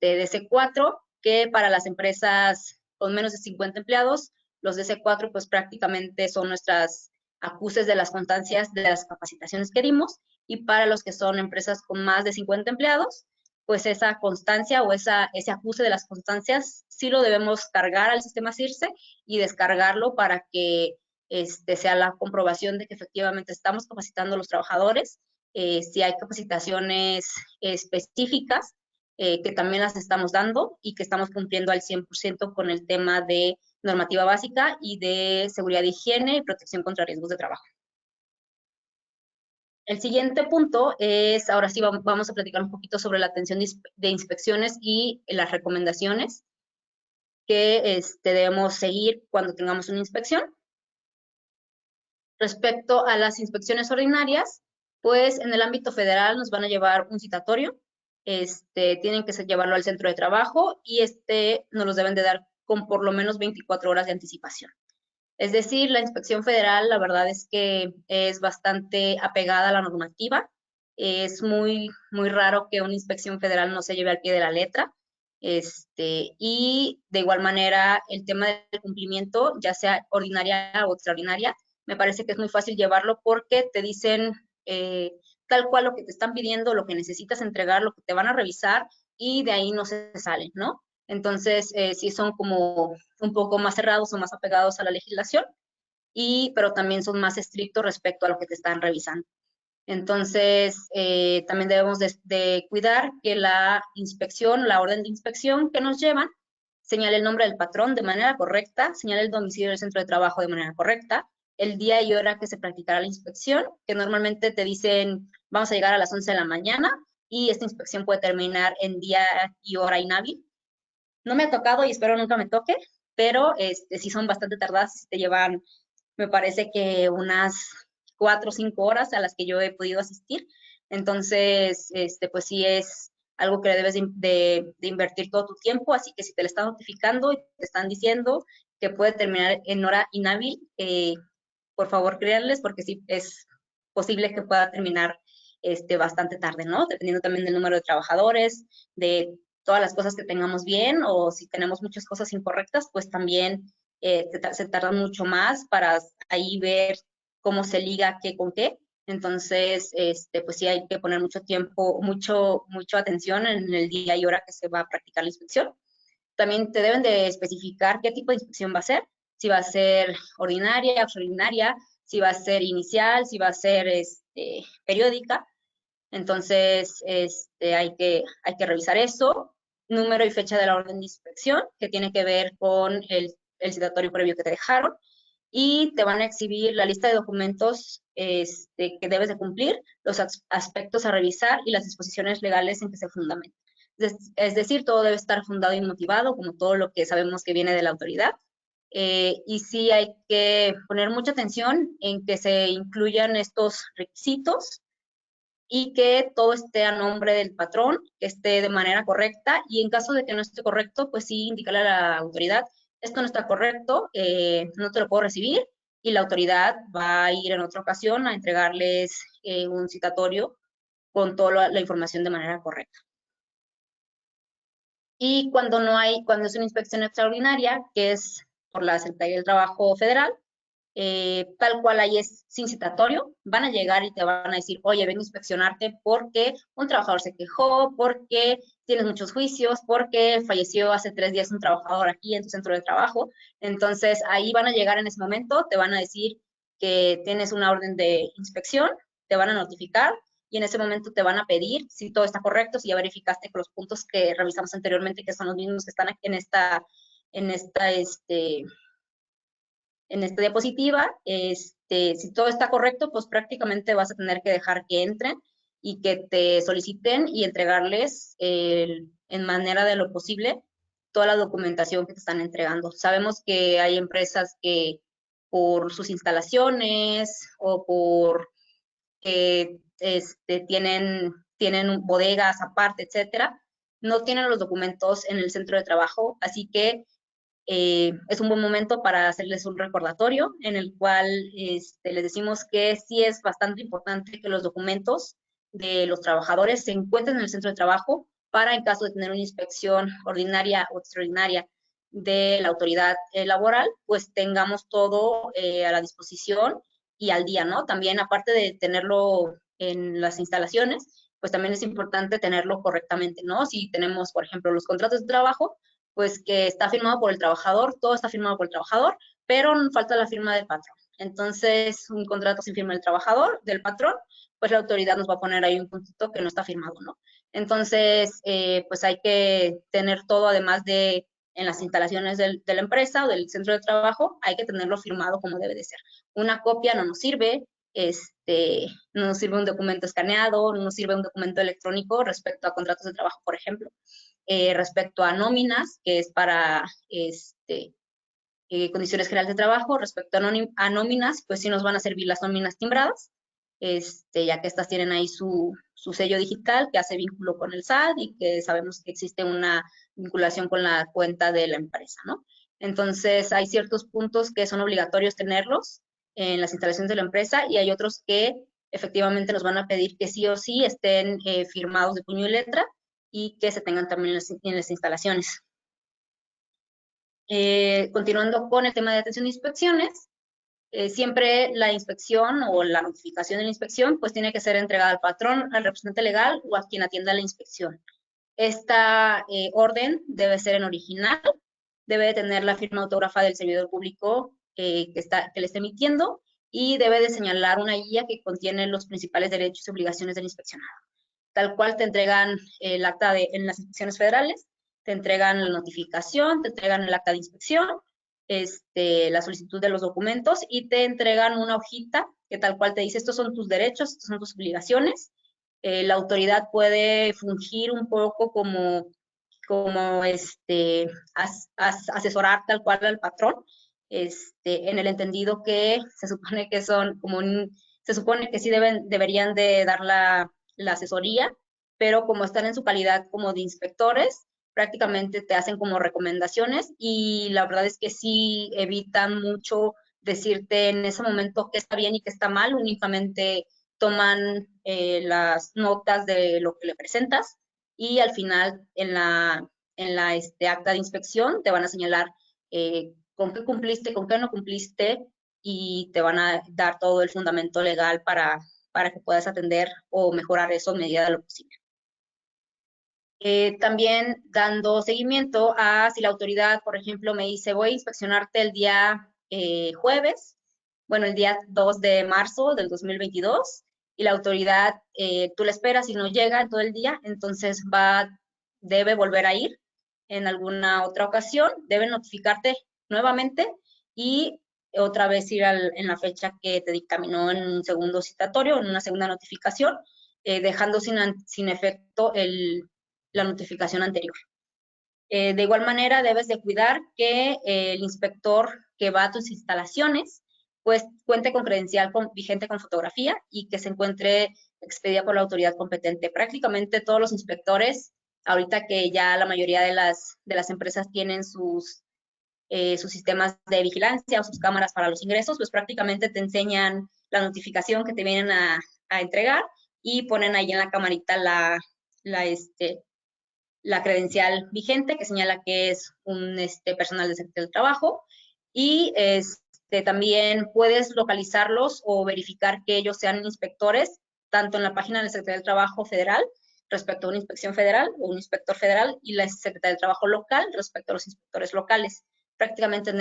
DC4, que para las empresas con menos de 50 empleados, los DC4 pues prácticamente son nuestras acuses de las constancias de las capacitaciones que dimos, y para los que son empresas con más de 50 empleados, pues esa constancia o ese acuse de las constancias sí lo debemos cargar al sistema CIRSE y descargarlo para que sea la comprobación de que efectivamente estamos capacitando a los trabajadores. Si hay capacitaciones específicas, que también las estamos dando y que estamos cumpliendo al 100% con el tema de normativa básica y de seguridad de higiene y protección contra riesgos de trabajo. El siguiente punto es, ahora sí vamos a platicar un poquito sobre la atención de inspecciones y las recomendaciones que debemos seguir cuando tengamos una inspección. Respecto a las inspecciones ordinarias, pues en el ámbito federal nos van a llevar un citatorio, tienen que llevarlo al centro de trabajo y nos los deben de dar con por lo menos 24 horas de anticipación. Es decir, la inspección federal, la verdad es que es bastante apegada a la normativa. Es muy, muy raro que una inspección federal no se lleve al pie de la letra. Y de igual manera, el tema del cumplimiento, ya sea ordinaria o extraordinaria, me parece que es muy fácil llevarlo porque te dicen tal cual lo que te están pidiendo, lo que necesitas entregar, lo que te van a revisar, y de ahí no se salen, ¿no? Entonces, sí son como un poco más cerrados o más apegados a la legislación, pero también son más estrictos respecto a lo que te están revisando. Entonces, también debemos de cuidar que la inspección, la orden de inspección que nos llevan, señale el nombre del patrón de manera correcta, señale el domicilio del centro de trabajo de manera correcta, el día y hora que se practicará la inspección, que normalmente te dicen, vamos a llegar a las 11 de la mañana y esta inspección puede terminar en día y hora inhábil. No me ha tocado y espero nunca me toque, pero sí son bastante tardadas, te llevan, me parece que unas 4 o 5 horas a las que yo he podido asistir. Entonces, pues sí es algo que debes de invertir todo tu tiempo, así que si te lo están notificando y te están diciendo que puede terminar en hora inhábil, por favor créanles, porque sí es posible que pueda terminar bastante tarde, ¿no? Dependiendo también del número de trabajadores, de todas las cosas que tengamos bien, o si tenemos muchas cosas incorrectas, pues también se tarda mucho más para ahí ver cómo se liga qué con qué. Entonces, pues sí hay que poner mucho tiempo, mucha atención en el día y hora que se va a practicar la inspección. También te deben de especificar qué tipo de inspección va a ser, si va a ser ordinaria, extraordinaria, si va a ser inicial, si va a ser periódica. Entonces, hay que revisar eso. Número y fecha de la orden de inspección, que tiene que ver con el citatorio previo que te dejaron. Y te van a exhibir la lista de documentos que debes de cumplir, los aspectos a revisar y las disposiciones legales en que se fundamenta. Es decir, todo debe estar fundado y motivado, como todo lo que sabemos que viene de la autoridad. Y sí hay que poner mucha atención en que se incluyan estos requisitos y que todo esté a nombre del patrón, que esté de manera correcta, y en caso de que no esté correcto, pues sí indicarle a la autoridad, esto no está correcto, no te lo puedo recibir, y la autoridad va a ir en otra ocasión a entregarles un citatorio con toda la información de manera correcta. Y cuando cuando es una inspección extraordinaria, que es por la Secretaría del Trabajo Federal, tal cual ahí es sin citatorio, van a llegar y te van a decir, oye, ven a inspeccionarte porque un trabajador se quejó, porque tienes muchos juicios, porque falleció hace 3 días un trabajador aquí en tu centro de trabajo. Entonces, ahí van a llegar en ese momento, te van a decir que tienes una orden de inspección, te van a notificar y en ese momento te van a pedir si todo está correcto, si ya verificaste con los puntos que revisamos anteriormente, que son los mismos que están aquí en esta en esta diapositiva, si todo está correcto, pues prácticamente vas a tener que dejar que entren y que te soliciten y entregarles en manera de lo posible toda la documentación que te están entregando. Sabemos que hay empresas que por sus instalaciones o por que tienen bodegas aparte, etcétera, no tienen los documentos en el centro de trabajo, así que es un buen momento para hacerles un recordatorio en el cual les decimos que sí es bastante importante que los documentos de los trabajadores se encuentren en el centro de trabajo para, en caso de tener una inspección ordinaria o extraordinaria de la autoridad laboral, pues tengamos todo a la disposición y al día, ¿no? También, aparte de tenerlo en las instalaciones, pues también es importante tenerlo correctamente, ¿no? Si tenemos, por ejemplo, los contratos de trabajo, pues que está firmado por el trabajador, todo está firmado por el trabajador, pero falta la firma del patrón. Entonces, un contrato sin firma del trabajador, del patrón, pues la autoridad nos va a poner ahí un puntito que no está firmado, ¿no? Entonces, pues hay que tener todo, además de en las instalaciones de la empresa o del centro de trabajo, hay que tenerlo firmado como debe de ser. Una copia no nos sirve, no nos sirve un documento escaneado, no nos sirve un documento electrónico respecto a contratos de trabajo, por ejemplo. Respecto a nóminas, que es para condiciones generales de trabajo, respecto a nóminas, pues sí nos van a servir las nóminas timbradas, ya que estas tienen ahí su sello digital que hace vínculo con el SAT y que sabemos que existe una vinculación con la cuenta de la empresa, ¿no? Entonces, hay ciertos puntos que son obligatorios tenerlos en las instalaciones de la empresa y hay otros que efectivamente nos van a pedir que sí o sí estén firmados de puño y letra y que se tengan también en las instalaciones. Continuando con el tema de atención de inspecciones, siempre la inspección o la notificación de la inspección pues tiene que ser entregada al patrón, al representante legal o a quien atienda la inspección. Esta orden debe ser en original, debe de tener la firma autógrafa del servidor público que le esté emitiendo y debe de señalar una guía que contiene los principales derechos y obligaciones del inspeccionado. Tal cual te entregan el acta en las inspecciones federales, te entregan la notificación, te entregan el acta de inspección, la solicitud de los documentos y te entregan una hojita que tal cual te dice, estos son tus derechos, estas son tus obligaciones. La autoridad puede fungir un poco como asesorar tal cual al patrón, en el entendido que se supone que son se supone que sí deberían de dar la asesoría, pero como están en su calidad como de inspectores, prácticamente te hacen como recomendaciones y la verdad es que sí evitan mucho decirte en ese momento qué está bien y qué está mal, únicamente toman las notas de lo que le presentas y al final en la acta de inspección te van a señalar con qué cumpliste, con qué no cumpliste y te van a dar todo el fundamento legal para que puedas atender o mejorar eso a medida de lo posible. También dando seguimiento a si la autoridad, por ejemplo, me dice voy a inspeccionarte el día jueves, bueno, el día 2 de marzo del 2022, y la autoridad, tú la esperas y no llega en todo el día, entonces debe volver a ir en alguna otra ocasión, debe notificarte nuevamente y otra vez ir en la fecha que te dictaminó en un segundo citatorio, en una segunda notificación, dejando sin efecto la notificación anterior. De igual manera, debes de cuidar que el inspector que va a tus instalaciones pues cuente con credencial vigente con fotografía y que se encuentre expedida por la autoridad competente. Prácticamente todos los inspectores, ahorita que ya la mayoría de las empresas tienen sus sistemas de vigilancia o sus cámaras para los ingresos, pues prácticamente te enseñan la notificación que te vienen a entregar y ponen ahí en la camarita la credencial vigente que señala que es un personal de Secretaría del Trabajo y también puedes localizarlos o verificar que ellos sean inspectores tanto en la página de la Secretaría del Trabajo Federal respecto a una inspección federal o un inspector federal y la Secretaría del Trabajo local respecto a los inspectores locales. Prácticamente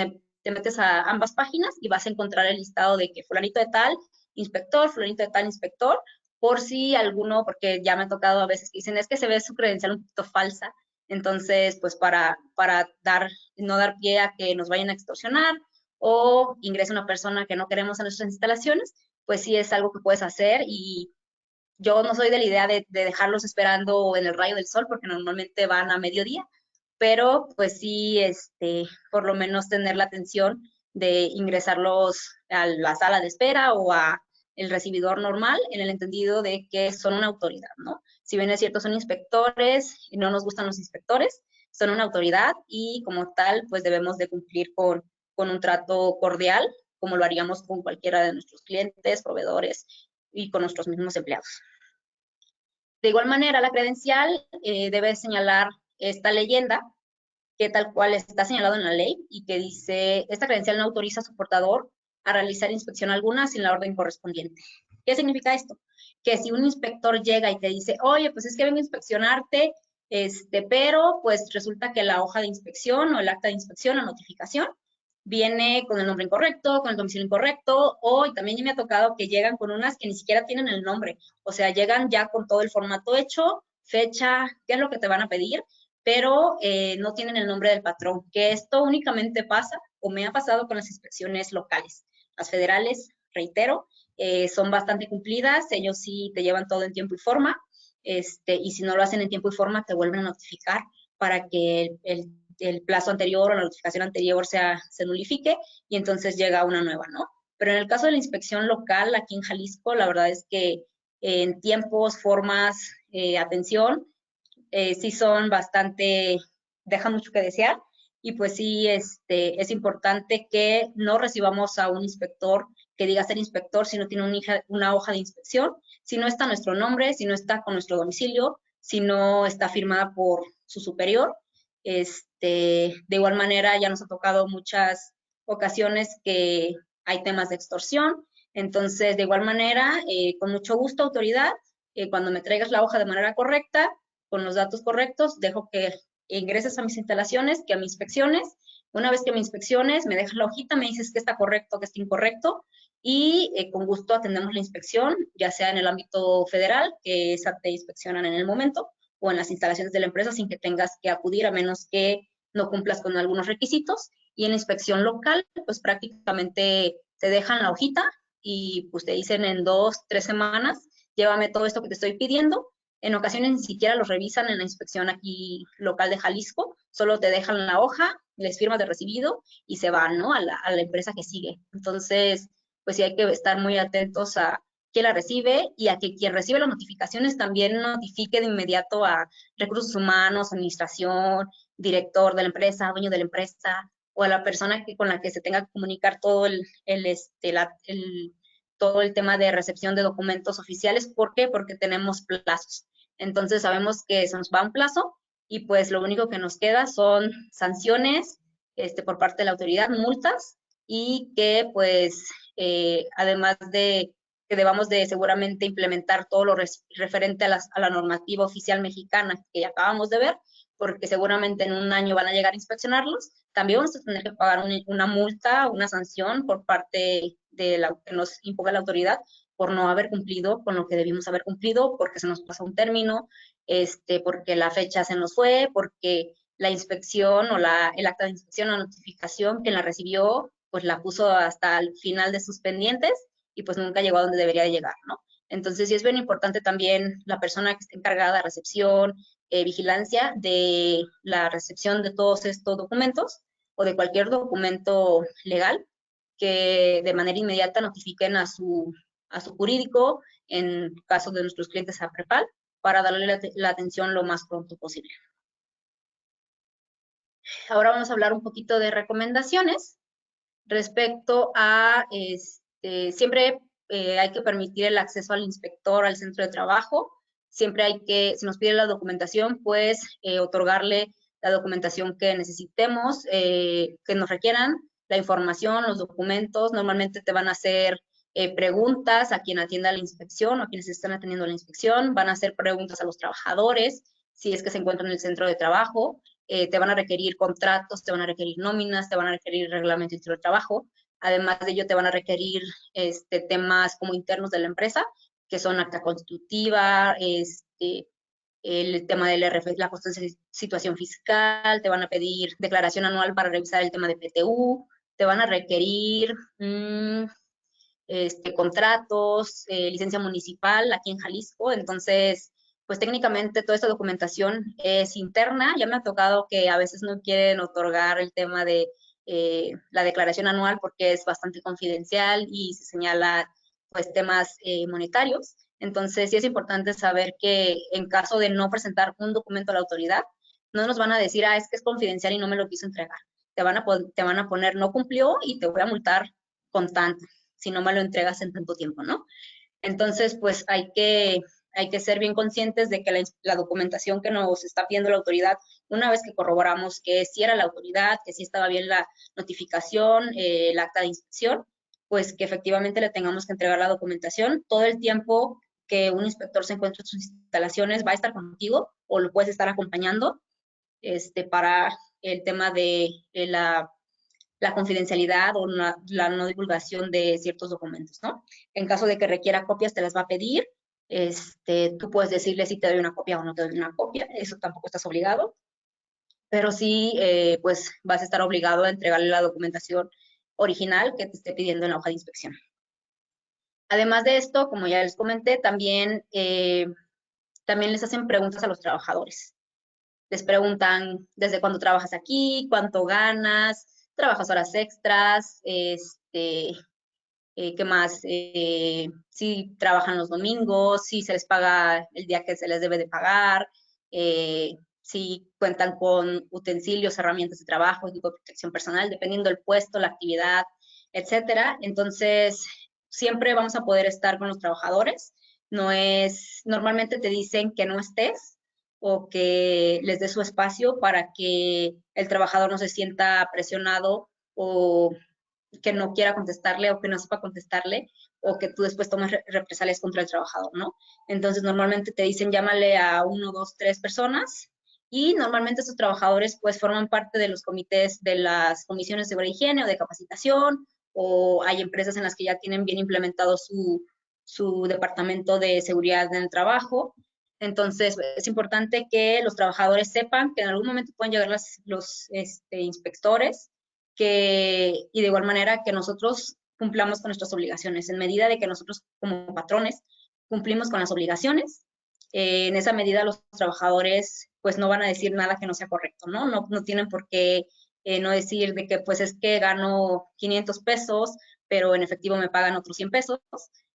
te metes a ambas páginas y vas a encontrar el listado de que fulanito de tal inspector, fulanito de tal inspector, por si alguno, porque ya me ha tocado a veces que dicen, es que se ve su credencial un poquito falsa, entonces, pues para no dar pie a que nos vayan a extorsionar o ingresa una persona que no queremos en nuestras instalaciones, pues sí es algo que puedes hacer. Y yo no soy de la idea de dejarlos esperando en el rayo del sol, porque normalmente van a mediodía, pero pues sí, por lo menos tener la atención de ingresarlos a la sala de espera o a el recibidor normal, en el entendido de que son una autoridad, ¿no? Si bien es cierto, son inspectores y no nos gustan los inspectores, son una autoridad y como tal, pues debemos de cumplir con un trato cordial, como lo haríamos con cualquiera de nuestros clientes, proveedores y con nuestros mismos empleados. De igual manera, la credencial debe señalar esta leyenda que tal cual está señalado en la ley y que dice, esta credencial no autoriza a su portador a realizar inspección alguna sin la orden correspondiente. ¿Qué significa esto? Que si un inspector llega y te dice, oye, pues es que vengo a inspeccionarte, pero pues resulta que la hoja de inspección o el acta de inspección o notificación viene con el nombre incorrecto, con el domicilio incorrecto, o también me ha tocado que llegan con unas que ni siquiera tienen el nombre, o sea, llegan ya con todo el formato hecho, fecha, qué es lo que te van a pedir, pero no tienen el nombre del patrón, que esto únicamente pasa, o me ha pasado con las inspecciones locales. Las federales, reitero, son bastante cumplidas, ellos sí te llevan todo en tiempo y forma, y si no lo hacen en tiempo y forma, te vuelven a notificar para que el plazo anterior o la notificación anterior se nulifique y entonces llega una nueva, ¿no? Pero en el caso de la inspección local aquí en Jalisco, la verdad es que en tiempos, formas, atención, sí son bastante, dejan mucho que desear y pues sí, es importante que no recibamos a un inspector que diga ser inspector si no tiene una hoja de inspección, si no está nuestro nombre, si no está con nuestro domicilio, si no está firmada por su superior. De igual manera, ya nos ha tocado muchas ocasiones que hay temas de extorsión, entonces, de igual manera, con mucho gusto, autoridad, cuando me traigas la hoja de manera correcta, con los datos correctos, dejo que ingreses a mis instalaciones, que a mis inspecciones. Una vez que me inspecciones, me dejas la hojita, me dices que está correcto, que está incorrecto, y con gusto atendemos la inspección, ya sea en el ámbito federal, que esa te inspeccionan en el momento, o en las instalaciones de la empresa sin que tengas que acudir, a menos que no cumplas con algunos requisitos. Y en la inspección local, pues prácticamente te dejan la hojita y pues te dicen en 2, 3 semanas, llévame todo esto que te estoy pidiendo. En ocasiones ni siquiera los revisan en la inspección aquí local de Jalisco, solo te dejan la hoja, les firmas de recibido y se van, ¿no? A la empresa que sigue. Entonces, pues sí hay que estar muy atentos a quién la recibe y a que quien recibe las notificaciones también notifique de inmediato a recursos humanos, administración, director de la empresa, dueño de la empresa o a la persona con la que se tenga que comunicar todo todo el tema de recepción de documentos oficiales. ¿Por qué? Porque tenemos plazos. Entonces sabemos que se nos va un plazo y pues lo único que nos queda son sanciones por parte de la autoridad, multas, y que pues además de que debamos de seguramente implementar todo lo referente a la normativa oficial mexicana que ya acabamos de ver, porque seguramente en un año van a llegar a inspeccionarlos, también vamos a tener que pagar una multa, una sanción por parte de la que nos imponga la autoridad por no haber cumplido con lo que debimos haber cumplido, porque se nos pasó un término, porque la fecha se nos fue, porque la inspección o el acta de inspección o notificación, quien la recibió, pues la puso hasta el final de sus pendientes y pues nunca llegó a donde debería de llegar, ¿no? Entonces sí es bien importante también la persona que esté encargada de recepción, vigilancia de la recepción de todos estos documentos o de cualquier documento legal, que de manera inmediata notifiquen a su jurídico, en caso de nuestros clientes a Prepal, para darle la atención lo más pronto posible. Ahora vamos a hablar un poquito de recomendaciones respecto a, siempre hay que permitir el acceso al inspector al centro de trabajo, siempre hay que, si nos pide la documentación, pues otorgarle la documentación que necesitemos, que nos requieran, la información, los documentos. Normalmente te van a hacer preguntas a quien atienda la inspección o a quienes están atendiendo la inspección, van a hacer preguntas a los trabajadores, si es que se encuentran en el centro de trabajo, te van a requerir contratos, te van a requerir nóminas, te van a requerir reglamento interno de trabajo. Además de ello, te van a requerir temas como internos de la empresa, que son acta constitutiva, el tema del RFC, la constancia de situación fiscal, te van a pedir declaración anual para revisar el tema de PTU, te van a requerir contratos, licencia municipal aquí en Jalisco. Entonces, pues técnicamente toda esta documentación es interna. Ya me ha tocado que a veces no quieren otorgar el tema de la declaración anual porque es bastante confidencial y se señala pues temas monetarios. Entonces, sí es importante saber que en caso de no presentar un documento a la autoridad, no nos van a decir, es que es confidencial y no me lo quiso entregar. Te van a poner no cumplió y te voy a multar con tanto si no me lo entregas en tanto tiempo, ¿no? Entonces, pues hay que ser bien conscientes de que la documentación que nos está pidiendo la autoridad, una vez que corroboramos que sí era la autoridad, que sí estaba bien la notificación, el acta de inspección, pues que efectivamente le tengamos que entregar la documentación. Todo el tiempo que un inspector se encuentre en sus instalaciones va a estar contigo o lo puedes estar acompañando para el tema de la confidencialidad o la no divulgación de ciertos documentos, ¿no? En caso de que requiera copias, te las va a pedir. Tú puedes decirle si te doy una copia o no te doy una copia, eso tampoco estás obligado, pero sí, pues vas a estar obligado a entregarle la documentación original que te esté pidiendo en la hoja de inspección. Además de esto, como ya les comenté, también les hacen preguntas a los trabajadores. Les preguntan desde cuándo trabajas aquí, cuánto ganas, trabajas horas extras, ¿qué más? Si trabajan los domingos, si se les paga el día que se les debe de pagar, si cuentan con utensilios, herramientas de trabajo, equipo de protección personal, dependiendo del puesto, la actividad, etcétera. Entonces, siempre vamos a poder estar con los trabajadores. Normalmente te dicen que no estés o que les dé su espacio para que el trabajador no se sienta presionado o que no quiera contestarle o que no sepa contestarle o que tú después tomes represalias contra el trabajador, ¿no? Entonces, normalmente te dicen llámale a 1, 2, 3 personas y normalmente estos trabajadores pues forman parte de los comités de las comisiones de seguridad y higiene o de capacitación o hay empresas en las que ya tienen bien implementado su departamento de seguridad en el trabajo. Entonces, es importante que los trabajadores sepan que en algún momento pueden llegar los inspectores y de igual manera que nosotros cumplamos con nuestras obligaciones. En medida de que nosotros como patrones cumplimos con las obligaciones, en esa medida los trabajadores pues no van a decir nada que no sea correcto, ¿no? No tienen por qué no decir de que pues es que gano 500 pesos, pero en efectivo me pagan otros 100 pesos.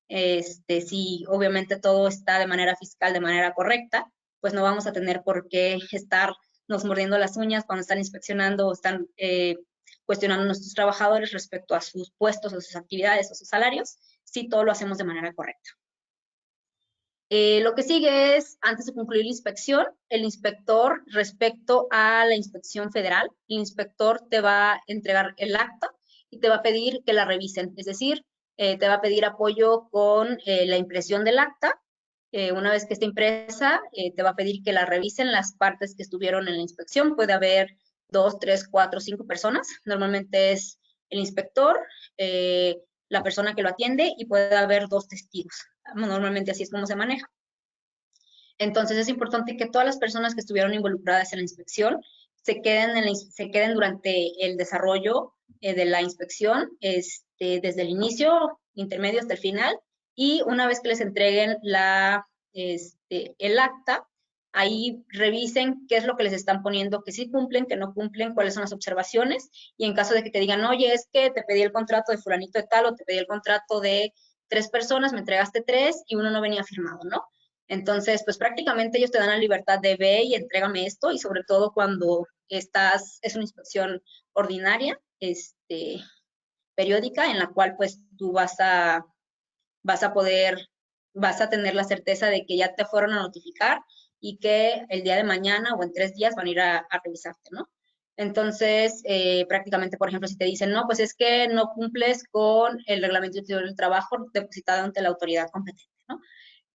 Si obviamente todo está de manera fiscal, de manera correcta, pues no vamos a tener por qué estarnos mordiendo las uñas cuando están inspeccionando o están cuestionando a nuestros trabajadores respecto a sus puestos, a sus actividades, a sus salarios, si todo lo hacemos de manera correcta. Lo que sigue es, antes de concluir la inspección, el inspector, respecto a la inspección federal, el inspector te va a entregar el acta y te va a pedir que la revisen, es decir, te va a pedir apoyo con la impresión del acta. Una vez que esté impresa, te va a pedir que la revisen las partes que estuvieron en la inspección. Puede haber 2, 3, 4, 5 personas. Normalmente es el inspector, la persona que lo atiende y puede haber 2 testigos. Normalmente así es como se maneja. Entonces es importante que todas las personas que estuvieron involucradas en la inspección se queden durante el desarrollo de la inspección, desde el inicio, intermedio hasta el final, y una vez que les entreguen el acta, ahí revisen qué es lo que les están poniendo, que sí cumplen, que no cumplen, cuáles son las observaciones, y en caso de que te digan, oye, es que te pedí el contrato de fulanito de tal, o te pedí el contrato de 3 personas, me entregaste 3 y uno no venía firmado, ¿no? Entonces, pues prácticamente ellos te dan la libertad de ve y entrégame esto, y sobre todo cuando es una inspección ordinaria, periódica, en la cual pues tú vas a tener la certeza de que ya te fueron a notificar y que el día de mañana o en 3 días van a ir a revisarte, ¿no? Entonces, prácticamente, por ejemplo, si te dicen, no, pues es que no cumples con el reglamento interior del trabajo depositado ante la autoridad competente, ¿no?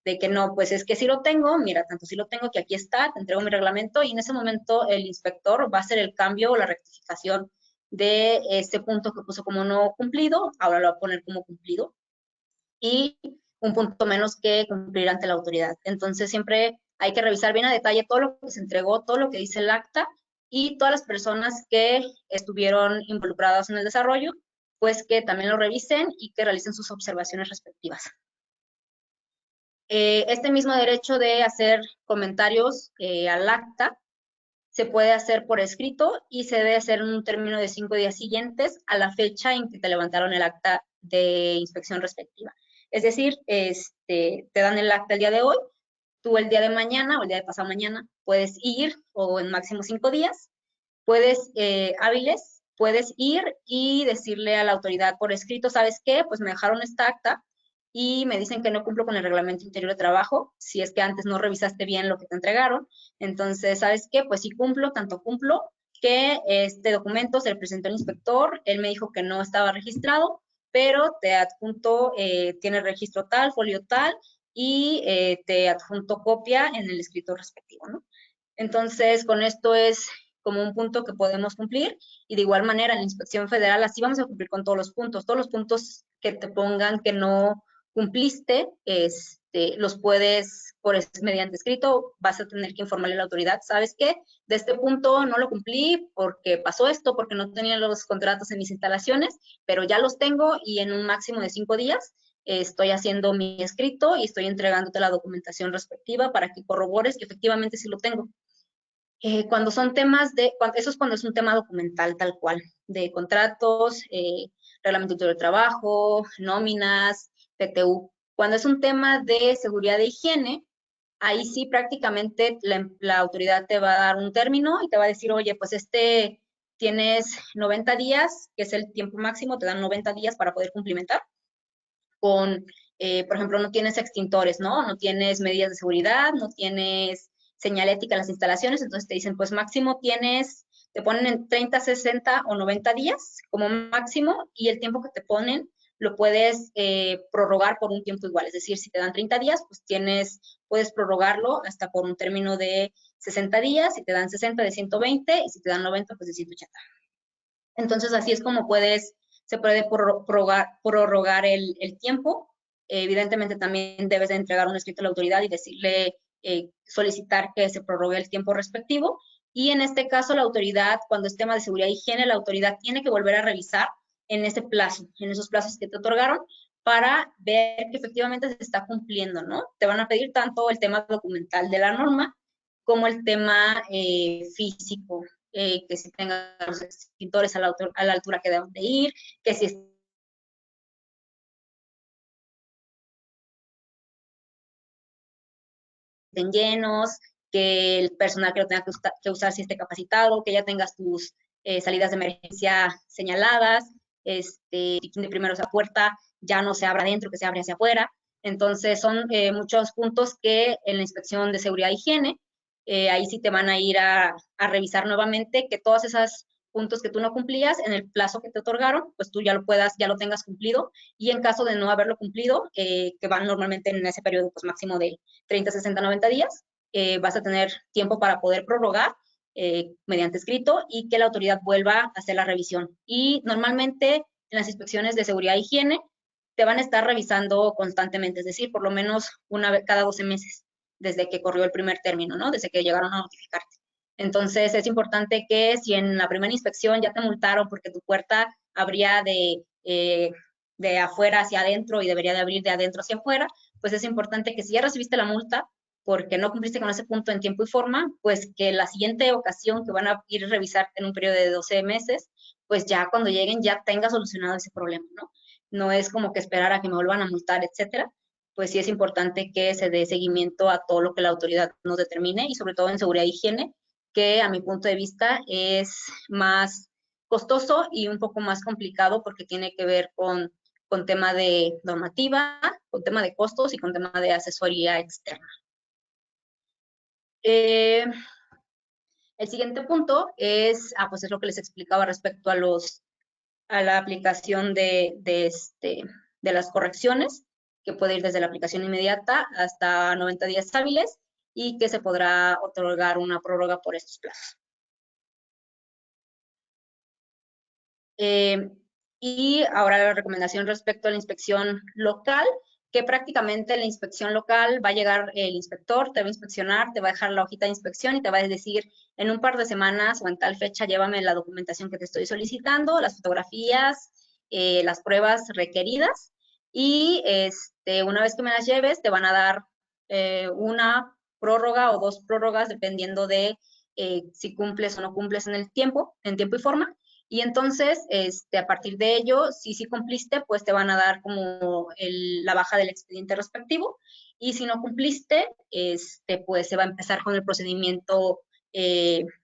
De que no, pues es que sí lo tengo, mira, tanto sí lo tengo que aquí está, te entrego mi reglamento y en ese momento el inspector va a hacer el cambio o la rectificación de este punto que puso como no cumplido, ahora lo va a poner como cumplido y un punto menos que cumplir ante la autoridad. Entonces siempre hay que revisar bien a detalle todo lo que se entregó, todo lo que dice el acta y todas las personas que estuvieron involucradas en el desarrollo, pues que también lo revisen y que realicen sus observaciones respectivas. Este mismo derecho de hacer comentarios al acta se puede hacer por escrito y se debe hacer en un término de 5 días siguientes a la fecha en que te levantaron el acta de inspección respectiva. Es decir, te dan el acta el día de hoy, tú el día de mañana o el día de pasado mañana puedes ir, o en máximo 5 días, hábiles, puedes ir y decirle a la autoridad por escrito, ¿sabes qué? Pues me dejaron esta acta y me dicen que no cumplo con el reglamento interior de trabajo, si es que antes no revisaste bien lo que te entregaron. Entonces, ¿sabes qué? Pues sí cumplo, tanto cumplo que este documento se le presentó al inspector, él me dijo que no estaba registrado, pero te adjunto, tiene registro tal, folio tal, y te adjunto copia en el escrito respectivo, ¿no? Entonces, con esto es como un punto que podemos cumplir, y de igual manera en la inspección federal así vamos a cumplir con todos los puntos que te pongan que no cumpliste, los puedes, mediante escrito, vas a tener que informarle a la autoridad, ¿sabes qué? De este punto no lo cumplí porque pasó esto, porque no tenía los contratos en mis instalaciones, pero ya los tengo y en un máximo de 5 días estoy haciendo mi escrito y estoy entregándote la documentación respectiva para que corrobores que efectivamente sí lo tengo. Cuando son temas eso es cuando es un tema documental tal cual, de contratos, reglamento de trabajo, nóminas, PTU. Cuando es un tema de seguridad e higiene, ahí sí prácticamente la autoridad te va a dar un término y te va a decir, oye, pues tienes 90 días, que es el tiempo máximo, te dan 90 días para poder cumplimentar con, por ejemplo, no tienes extintores, ¿no? No tienes medidas de seguridad, no tienes señalética en las instalaciones, entonces te dicen, pues máximo te ponen en 30, 60 o 90 días como máximo, y el tiempo que te ponen lo puedes prorrogar por un tiempo igual, es decir, si te dan 30 días, pues puedes prorrogarlo hasta por un término de 60 días, si te dan 60 de 120, y si te dan 90, pues de 180. Entonces, así es como se puede prorrogar el tiempo. Evidentemente, también debes de entregar un escrito a la autoridad y decirle, solicitar que se prorrogue el tiempo respectivo. Y en este caso, la autoridad, cuando es tema de seguridad e higiene, la autoridad tiene que volver a revisar en ese plazo, en esos plazos que te otorgaron, para ver que efectivamente se está cumpliendo, ¿no? Te van a pedir tanto el tema documental de la norma como el tema físico, que si tengan los extintores a la altura que deben de ir, que si estén llenos, que el personal que lo tenga que usar si esté capacitado, que ya tengas tus salidas de emergencia señaladas, de primero esa puerta ya no se abra adentro, que se abre hacia afuera. Entonces son muchos puntos que en la inspección de seguridad e higiene, ahí sí te van a ir a revisar nuevamente que todos esos puntos que tú no cumplías en el plazo que te otorgaron, pues tú ya lo tengas cumplido, y en caso de no haberlo cumplido, que van normalmente en ese periodo pues máximo de 30, 60, 90 días, vas a tener tiempo para poder prorrogar mediante escrito y que la autoridad vuelva a hacer la revisión. Y normalmente en las inspecciones de seguridad e higiene te van a estar revisando constantemente, es decir, por lo menos una vez cada 12 meses, desde que corrió el primer término, ¿no? Desde que llegaron a notificarte. Entonces, es importante que si en la primera inspección ya te multaron porque tu puerta abría de afuera hacia adentro y debería de abrir de adentro hacia afuera, pues es importante que si ya recibiste la multa porque no cumpliste con ese punto en tiempo y forma, pues que la siguiente ocasión que van a ir a revisarte en un periodo de 12 meses, pues ya cuando lleguen ya tenga solucionado ese problema, ¿no? No es como que esperar a que me vuelvan a multar, etcétera. Pues sí es importante que se dé seguimiento a todo lo que la autoridad nos determine, y sobre todo en seguridad e higiene, que a mi punto de vista es más costoso y un poco más complicado porque tiene que ver con tema de normativa, con tema de costos y con tema de asesoría externa. El siguiente punto es, pues es lo que les explicaba respecto a la aplicación de las correcciones, que puede ir desde la aplicación inmediata hasta 90 días hábiles, y que se podrá otorgar una prórroga por estos plazos. Y ahora la recomendación respecto a la inspección local, que prácticamente la inspección local va a llegar el inspector, te va a inspeccionar, te va a dejar la hojita de inspección y te va a decir en un par de semanas o en tal fecha llévame la documentación que te estoy solicitando, las fotografías, las pruebas requeridas y una vez que me las lleves te van a dar una prórroga o 2 prórrogas dependiendo de si cumples o no cumples en tiempo y forma. Y entonces, a partir de ello, si sí cumpliste, pues te van a dar como la baja del expediente respectivo. Y si no cumpliste, pues se va a empezar con el procedimiento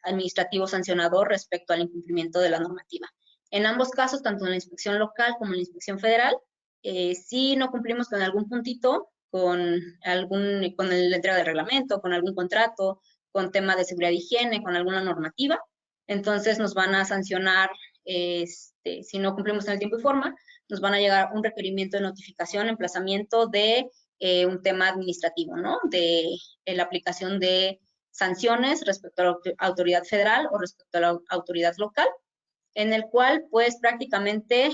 administrativo sancionador respecto al incumplimiento de la normativa. En ambos casos, tanto en la inspección local como en la inspección federal, si no cumplimos con algún puntito, con la entrega del reglamento, con algún contrato, con tema de seguridad e higiene, con alguna normativa, entonces nos van a sancionar, si no cumplimos en el tiempo y forma, nos van a llegar un requerimiento de notificación, emplazamiento de un tema administrativo, ¿no? De la aplicación de sanciones respecto a la autoridad federal o respecto a la autoridad local, en el cual pues prácticamente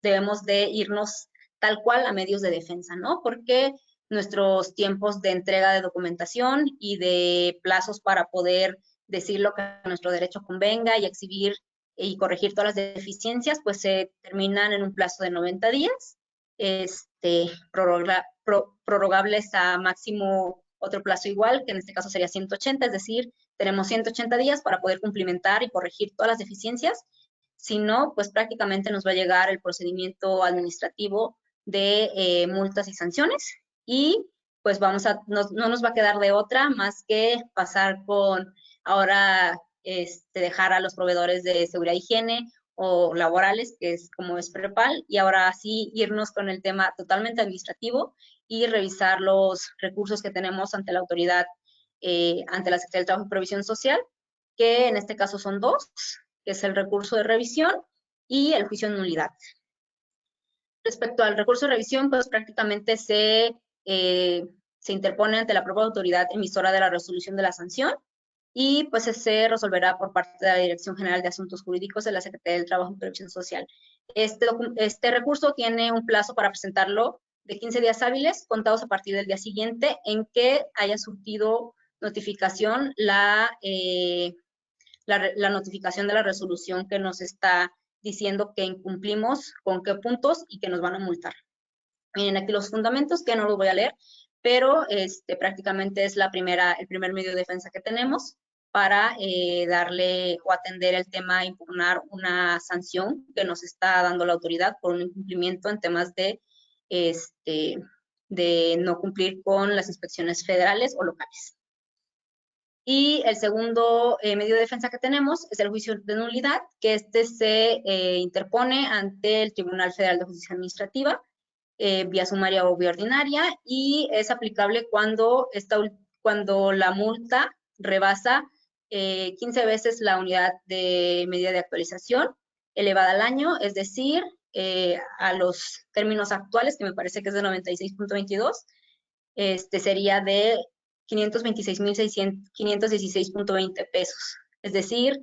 debemos de irnos tal cual a medios de defensa, ¿no? Porque nuestros tiempos de entrega de documentación y de plazos para poder decir lo que a nuestro derecho convenga y exhibir y corregir todas las deficiencias, pues se terminan en un plazo de 90 días, prorrogables a máximo otro plazo igual, que en este caso sería 180, es decir, tenemos 180 días para poder cumplimentar y corregir todas las deficiencias. Si no, pues prácticamente nos va a llegar el procedimiento administrativo de multas y sanciones y pues no nos va a quedar de otra más que pasar con ahora dejar a los proveedores de seguridad e higiene o laborales, que es como es PREPAL, y ahora sí irnos con el tema totalmente administrativo y revisar los recursos que tenemos ante la autoridad, ante la Secretaría del Trabajo y Previsión Social, que en este caso son 2, que es el recurso de revisión y el juicio de nulidad. Respecto al recurso de revisión, pues prácticamente se interpone ante la propia autoridad emisora de la resolución de la sanción y pues se resolverá por parte de la Dirección General de Asuntos Jurídicos de la Secretaría del Trabajo y Previsión Social. Este recurso tiene un plazo para presentarlo de 15 días hábiles, contados a partir del día siguiente en que haya surtido notificación la notificación de la resolución que nos está diciendo que incumplimos con qué puntos y que nos van a multar. Miren aquí los fundamentos, que no los voy a leer, pero prácticamente es el primer medio de defensa que tenemos para darle o atender el tema, impugnar una sanción que nos está dando la autoridad por un incumplimiento en temas de no cumplir con las inspecciones federales o locales. Y el segundo medio de defensa que tenemos es el juicio de nulidad, que se interpone ante el Tribunal Federal de Justicia Administrativa, vía sumaria o vía ordinaria, y es aplicable cuando la multa rebasa 15 veces la unidad de medida de actualización elevada al año, es decir, a los términos actuales, que me parece que es de 96.22, sería de 526.516.20 pesos. Es decir,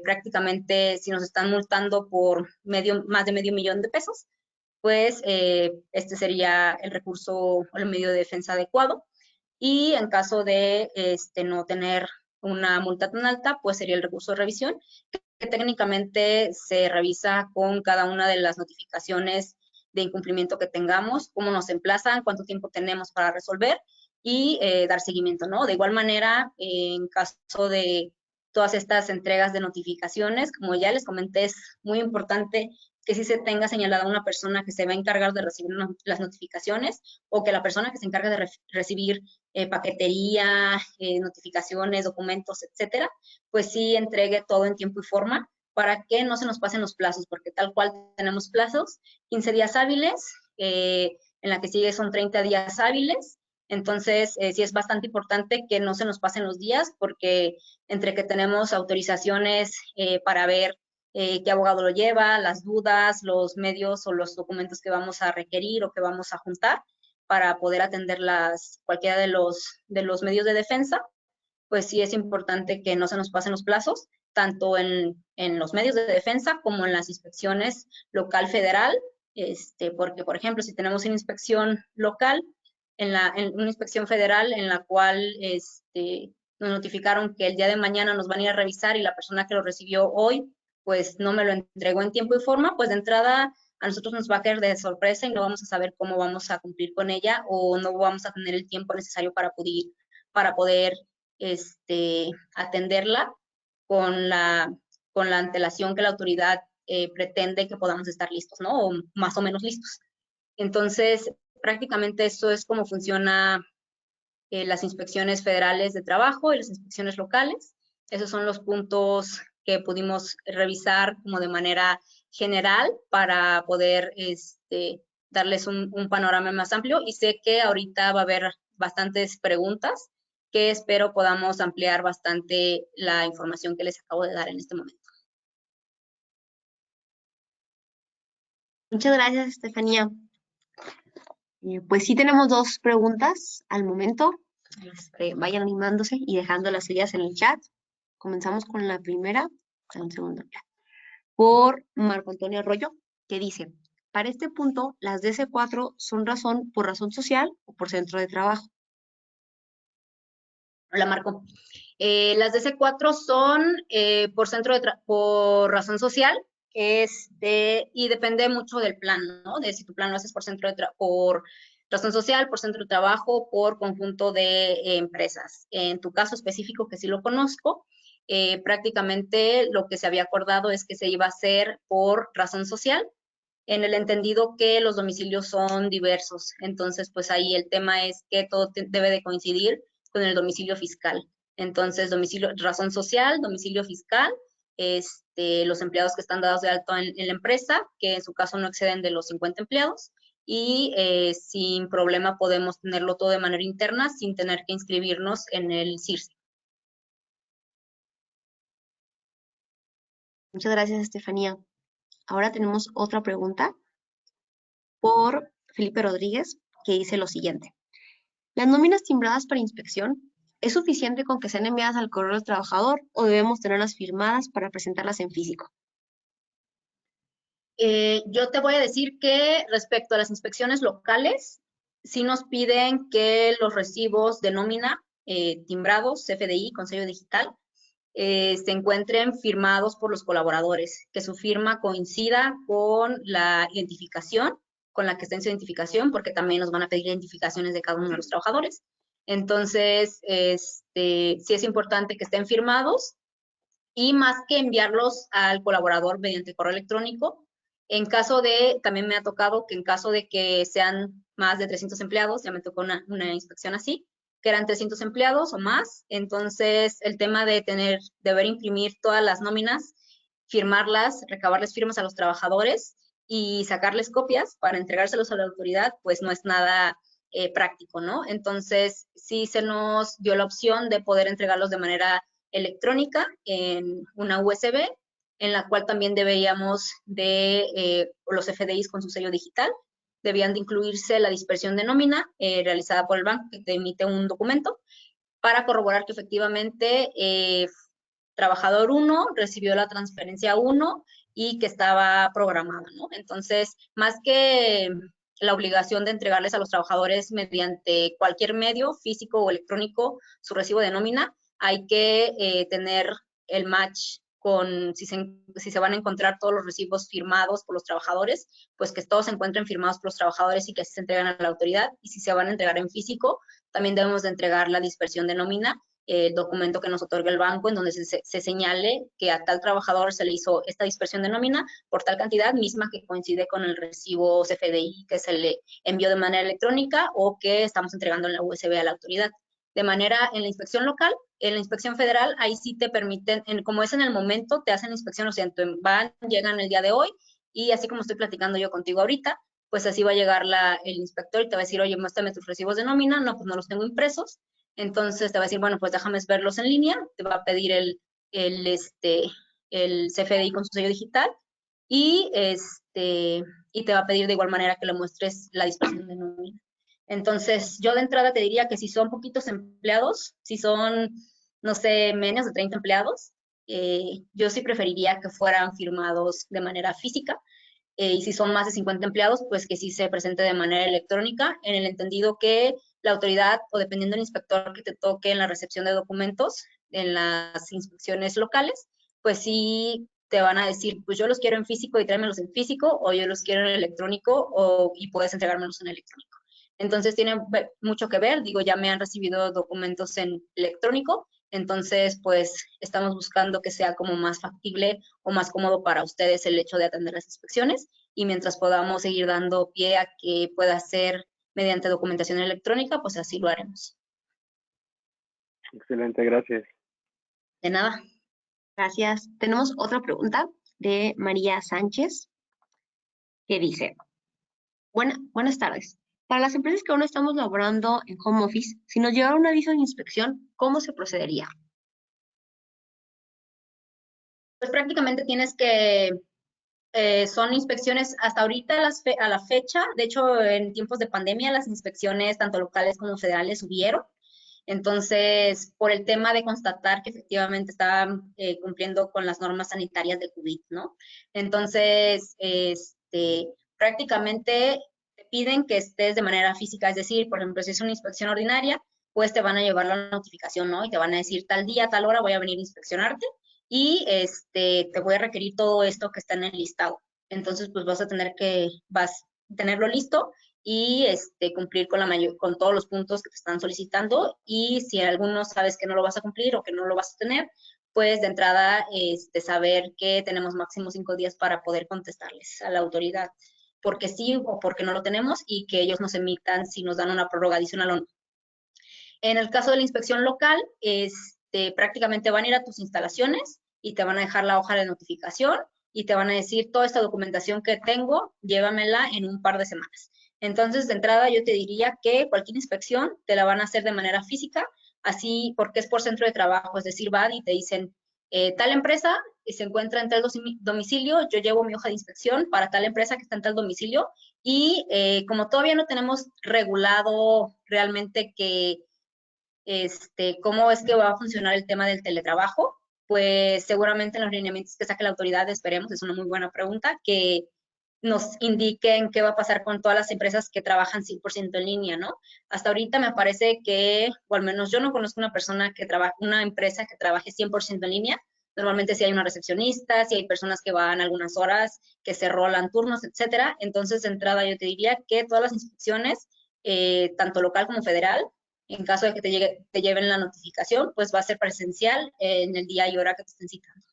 prácticamente si nos están multando por más de medio millón de pesos, pues este sería el recurso o el medio de defensa adecuado. Y en caso de no tener una multa tan alta, pues sería el recurso de revisión, que técnicamente se revisa con cada una de las notificaciones de incumplimiento que tengamos, cómo nos emplazan, cuánto tiempo tenemos para resolver y dar seguimiento, ¿no? De igual manera, en caso de todas estas entregas de notificaciones, como ya les comenté, es muy importante que sí se tenga señalada una persona que se va a encargar de recibir las notificaciones o que la persona que se encarga de recibir paquetería, notificaciones, documentos, etcétera, pues sí entregue todo en tiempo y forma para que no se nos pasen los plazos, porque tal cual tenemos plazos, 15 días hábiles, en la que sigue son 30 días hábiles, entonces sí es bastante importante que no se nos pasen los días, porque entre que tenemos autorizaciones para ver qué abogado lo lleva, las dudas, los medios o los documentos que vamos a requerir o que vamos a juntar para poder atender cualquiera de los medios de defensa, pues sí es importante que no se nos pasen los plazos, tanto en los medios de defensa como en las inspecciones local federal, Porque, por ejemplo, si tenemos una inspección local, en una inspección federal en la cual nos notificaron que el día de mañana nos van a ir a revisar y la persona que lo recibió hoy, pues no me lo entregó en tiempo y forma, pues de entrada a nosotros nos va a caer de sorpresa y no vamos a saber cómo vamos a cumplir con ella o no vamos a tener el tiempo necesario para poder atenderla con la antelación que la autoridad pretende que podamos estar listos, ¿no? O más o menos listos. Entonces, prácticamente eso es cómo funciona las inspecciones federales de trabajo y las inspecciones locales. Esos son los puntos que pudimos revisar como de manera general para poder darles un panorama más amplio. Y sé que ahorita va a haber bastantes preguntas que espero podamos ampliar bastante la información que les acabo de dar en este momento. Muchas gracias, Estefanía. Pues sí tenemos 2 preguntas al momento. Vayan animándose y dejando las ideas en el chat. Comenzamos con la primera. Un segundo. Por Marco Antonio Arroyo, que dice, para este punto, las DC4 son por razón social o por centro de trabajo. Hola, Marco. Las DC4 son por razón social, y depende mucho del plan, ¿no? De si tu plan lo haces por razón social, por centro de trabajo, por conjunto de empresas. En tu caso específico, que sí lo conozco, prácticamente lo que se había acordado es que se iba a hacer por razón social, en el entendido que los domicilios son diversos. Entonces, pues ahí el tema es que todo debe de coincidir con el domicilio fiscal. Entonces, razón social, domicilio fiscal, los empleados que están dados de alto en la empresa, que en su caso no exceden de los 50 empleados, y sin problema podemos tenerlo todo de manera interna sin tener que inscribirnos en el CIRSE. Muchas gracias, Estefanía. Ahora tenemos otra pregunta por Felipe Rodríguez, que dice lo siguiente. ¿Las nóminas timbradas para inspección es suficiente con que sean enviadas al correo del trabajador o debemos tenerlas firmadas para presentarlas en físico? Yo te voy a decir que respecto a las inspecciones locales, sí nos piden que los recibos de nómina timbrados, CFDI, con sello digital, se encuentren firmados por los colaboradores, que su firma coincida con la identificación, con la que está en su identificación, porque también nos van a pedir identificaciones de cada uno de los trabajadores. Entonces, sí es importante que estén firmados y más que enviarlos al colaborador mediante correo electrónico, también me ha tocado que en caso de que sean más de 300 empleados, ya me tocó una inspección así, que eran 300 empleados o más, entonces el tema de deber imprimir todas las nóminas, firmarlas, recabarles firmas a los trabajadores y sacarles copias para entregárselos a la autoridad, pues no es nada práctico, ¿no? Entonces, sí se nos dio la opción de poder entregarlos de manera electrónica en una USB, en la cual también debíamos los FDIs con su sello digital, debían de incluirse la dispersión de nómina realizada por el banco que te emite un documento para corroborar que efectivamente trabajador 1 recibió la transferencia 1 y que estaba programada, ¿no? Entonces, más que la obligación de entregarles a los trabajadores mediante cualquier medio, físico o electrónico, su recibo de nómina, hay que tener el match con si se van a encontrar todos los recibos firmados por los trabajadores, pues que todos se encuentren firmados por los trabajadores y que así se entregan a la autoridad. Y si se van a entregar en físico, también debemos de entregar la dispersión de nómina, el documento que nos otorga el banco, en donde se señale que a tal trabajador se le hizo esta dispersión de nómina por tal cantidad, misma que coincide con el recibo CFDI que se le envió de manera electrónica o que estamos entregando en la USB a la autoridad. De manera, en la inspección local, en la inspección federal, ahí sí te permiten, como es en el momento, te hacen la inspección, o sea, llegan el día de hoy, y así como estoy platicando yo contigo ahorita, pues así va a llegar el inspector y te va a decir, oye, muéstrame tus recibos de nómina, no, pues no los tengo impresos, entonces te va a decir, bueno, pues déjame verlos en línea, te va a pedir el CFDI con su sello digital, y te va a pedir de igual manera que le muestres la dispersión de nómina. Entonces, yo de entrada te diría que si son poquitos empleados, si son, no sé, menos de 30 empleados, yo sí preferiría que fueran firmados de manera física, y si son más de 50 empleados, pues que sí se presente de manera electrónica, en el entendido que la autoridad, o dependiendo del inspector que te toque en la recepción de documentos, en las inspecciones locales, pues sí te van a decir, pues yo los quiero en físico y tráemelos en físico, o yo los quiero en electrónico y puedes entregármelos en electrónico. Entonces tiene mucho que ver, digo, ya me han recibido documentos en electrónico, entonces pues estamos buscando que sea como más factible o más cómodo para ustedes el hecho de atender las inspecciones, y mientras podamos seguir dando pie a que pueda ser mediante documentación electrónica, pues así lo haremos. Excelente, gracias. De nada. Gracias. Tenemos otra pregunta de María Sánchez que dice, buenas tardes. Para las empresas que aún estamos laborando en home office, si nos llegara un aviso de inspección, ¿cómo se procedería? Pues prácticamente tienes que, son inspecciones hasta ahorita a la fecha, de hecho en tiempos de pandemia las inspecciones tanto locales como federales subieron. Entonces, por el tema de constatar que efectivamente estaban cumpliendo con las normas sanitarias de COVID, ¿no? Entonces, prácticamente te piden que estés de manera física, es decir, por ejemplo, si es una inspección ordinaria, pues te van a llevar la notificación, ¿no? Y te van a decir tal día, tal hora voy a venir a inspeccionarte y te voy a requerir todo esto que está en el listado. Entonces, pues vas a tenerlo listo y cumplir con todos los puntos que te están solicitando, y si alguno sabes que no lo vas a cumplir o que no lo vas a tener, pues de entrada saber que tenemos máximo 5 días para poder contestarles a la autoridad, porque sí o porque no lo tenemos, y que ellos nos emitan si nos dan una prórroga adicional o no. En el caso de la inspección local, prácticamente van a ir a tus instalaciones y te van a dejar la hoja de notificación y te van a decir toda esta documentación que tengo, llévamela en un par de semanas. Entonces, de entrada, yo te diría que cualquier inspección te la van a hacer de manera física, así porque es por centro de trabajo, es decir, van y te dicen, tal empresa se encuentra en tal domicilio, yo llevo mi hoja de inspección para tal empresa que está en tal domicilio, y como todavía no tenemos regulado realmente cómo es que va a funcionar el tema del teletrabajo, pues seguramente en los lineamientos que saque la autoridad, esperemos, es una muy buena pregunta, que nos indiquen qué va a pasar con todas las empresas que trabajan 100% en línea, ¿no? Hasta ahorita me parece que, o al menos yo no conozco una empresa que trabaje 100% en línea. Normalmente si hay una recepcionista, si hay personas que van algunas horas, que se rolan turnos, etcétera. Entonces, de entrada, yo te diría que todas las inspecciones, tanto local como federal, en caso de que te lleven la notificación, pues va a ser presencial en el día y hora que te estén citando.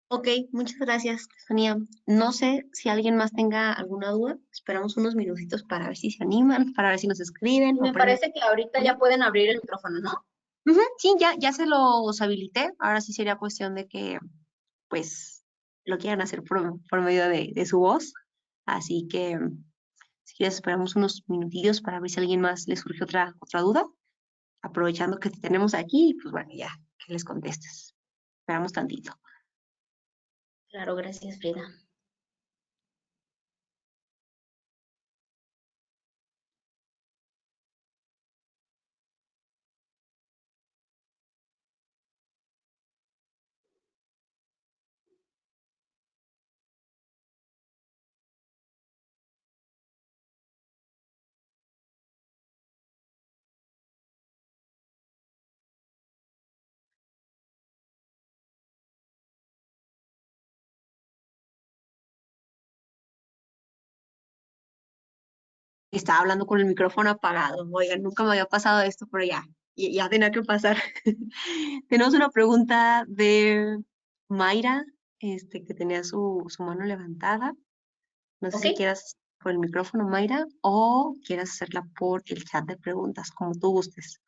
Ok, muchas gracias, Sonia. No sé si alguien más tenga alguna duda. Esperamos unos minutitos para ver si se animan, para ver si nos escriben. Me parece que ahorita ya pueden abrir el micrófono, ¿no? Sí, ya se los habilité. Ahora sí sería cuestión de que, pues, lo quieran hacer por medio de su voz. Así que, si quieres, esperamos unos minutillos para ver si a alguien más le surge otra duda. Aprovechando que te tenemos aquí, pues bueno, ya, que les contestes. Esperamos tantito. Claro, gracias, Frida. Estaba hablando con el micrófono apagado. Oigan, nunca me había pasado esto, pero ya tenía que pasar. Tenemos una pregunta de Mayra, que tenía su mano levantada. No sé Ok, si quieras por el micrófono, Mayra, o quieras hacerla por el chat de preguntas, como tú gustes.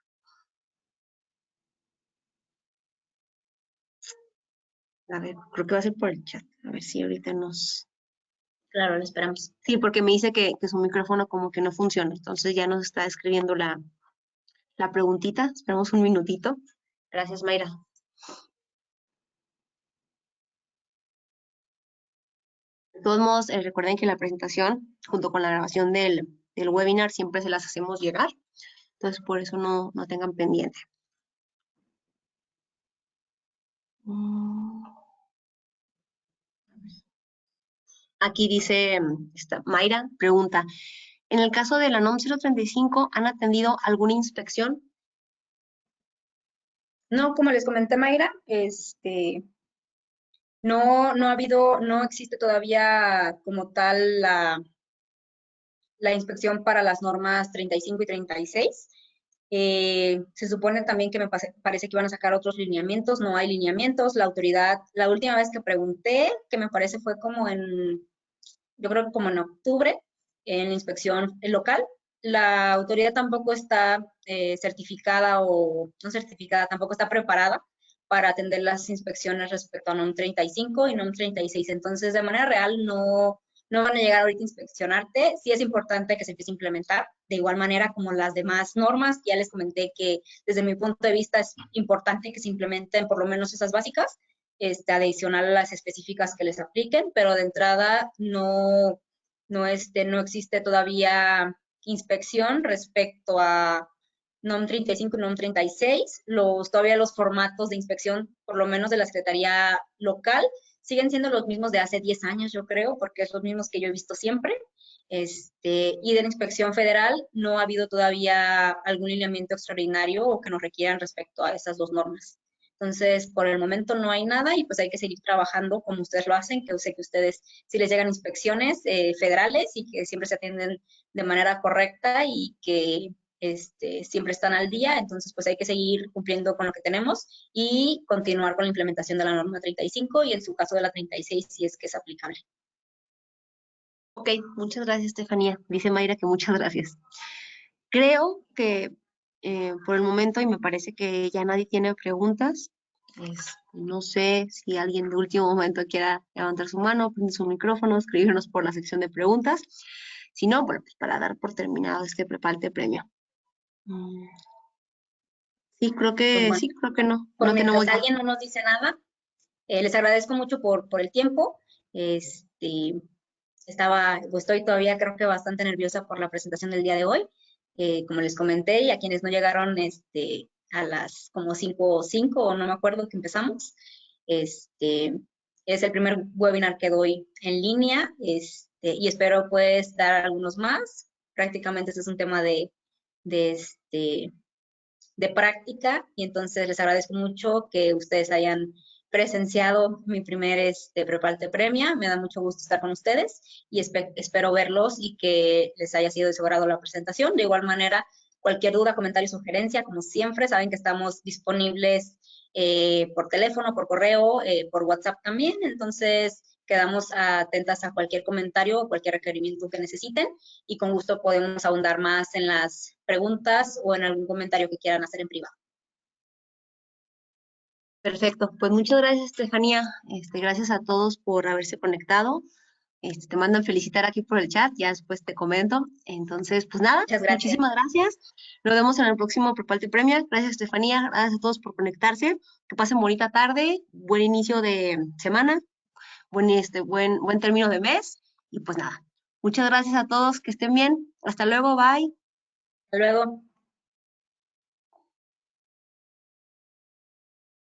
A ver, creo que va a ser por el chat. A ver si ahorita nos... claro, lo esperamos. Sí, porque me dice que su micrófono como que no funciona. Entonces ya nos está escribiendo la preguntita. Esperamos un minutito. Gracias, Mayra. De todos modos, recuerden que la presentación, junto con la grabación del webinar, siempre se las hacemos llegar. Entonces, por eso no tengan pendiente. Aquí dice, Mayra pregunta, en el caso de la NOM 035, ¿han atendido alguna inspección? No, como les comenté, Mayra, no ha habido, no existe todavía como tal la inspección para las normas 35 y 36. Se supone también que parece que iban a sacar otros lineamientos, no hay lineamientos. La autoridad, la última vez que pregunté, que me parece fue como yo creo que como en octubre, en la inspección local, la autoridad tampoco está certificada o no certificada, tampoco está preparada para atender las inspecciones respecto a NOM 35 y NOM 36. Entonces, de manera real, no van a llegar ahorita a inspeccionarte. Sí es importante que se empiece a implementar de igual manera como las demás normas. Ya les comenté que desde mi punto de vista es importante que se implementen por lo menos esas básicas, adicional a las específicas que les apliquen, pero de entrada no existe todavía inspección respecto a NOM 35 y NOM 36. Todavía los formatos de inspección, por lo menos de la Secretaría local, siguen siendo los mismos de hace 10 años, yo creo, porque es los mismos que yo he visto siempre. Y de la inspección federal no ha habido todavía algún lineamiento extraordinario o que nos requieran respecto a esas dos normas. Entonces, por el momento no hay nada y pues hay que seguir trabajando como ustedes lo hacen, que sé que ustedes sí les llegan inspecciones federales y que siempre se atienden de manera correcta y que siempre están al día. Entonces, pues hay que seguir cumpliendo con lo que tenemos y continuar con la implementación de la norma 35 y en su caso de la 36 si es que es aplicable. Ok, muchas gracias, Estefanía. Dice Mayra que muchas gracias. Creo que por el momento, y me parece que ya nadie tiene preguntas, no sé si alguien de último momento quiera levantar su mano, prender su micrófono, escribirnos por la sección de preguntas. Si no, bueno, pues para dar por terminado este Prepalte Premio. Sí, Pues bueno, sí, creo que no. por No tenemos mientras ya. alguien no nos dice nada, les agradezco mucho por el tiempo. Estoy todavía creo que bastante nerviosa por la presentación del día de hoy. Como les comenté, y a quienes no llegaron a las como 5 o no me acuerdo que empezamos, es el primer webinar que doy en línea, y espero pues dar algunos más. Prácticamente este es un tema de, este, de práctica y entonces les agradezco mucho que ustedes hayan presenciado mi primer Prepalte Premia. Me da mucho gusto estar con ustedes y espero verlos y que les haya sido de su agrado la presentación. De igual manera, cualquier duda, comentario, sugerencia, como siempre, saben que estamos disponibles por teléfono, por correo, por WhatsApp también. Entonces, quedamos atentas a cualquier comentario o cualquier requerimiento que necesiten y con gusto podemos ahondar más en las preguntas o en algún comentario que quieran hacer en privado. Perfecto, pues muchas gracias, Estefanía. Gracias a todos por haberse conectado. Te mandan felicitar aquí por el chat, ya después te comento. Entonces, pues nada, Muchas gracias. muchísimas gracias. Nos vemos en el próximo Prepalte Premia. Gracias, Estefanía. Gracias a todos por conectarse. Que pasen bonita tarde, buen inicio de semana, buen término de mes. Y pues nada, muchas gracias a todos, que estén bien. Hasta luego, bye. Hasta luego.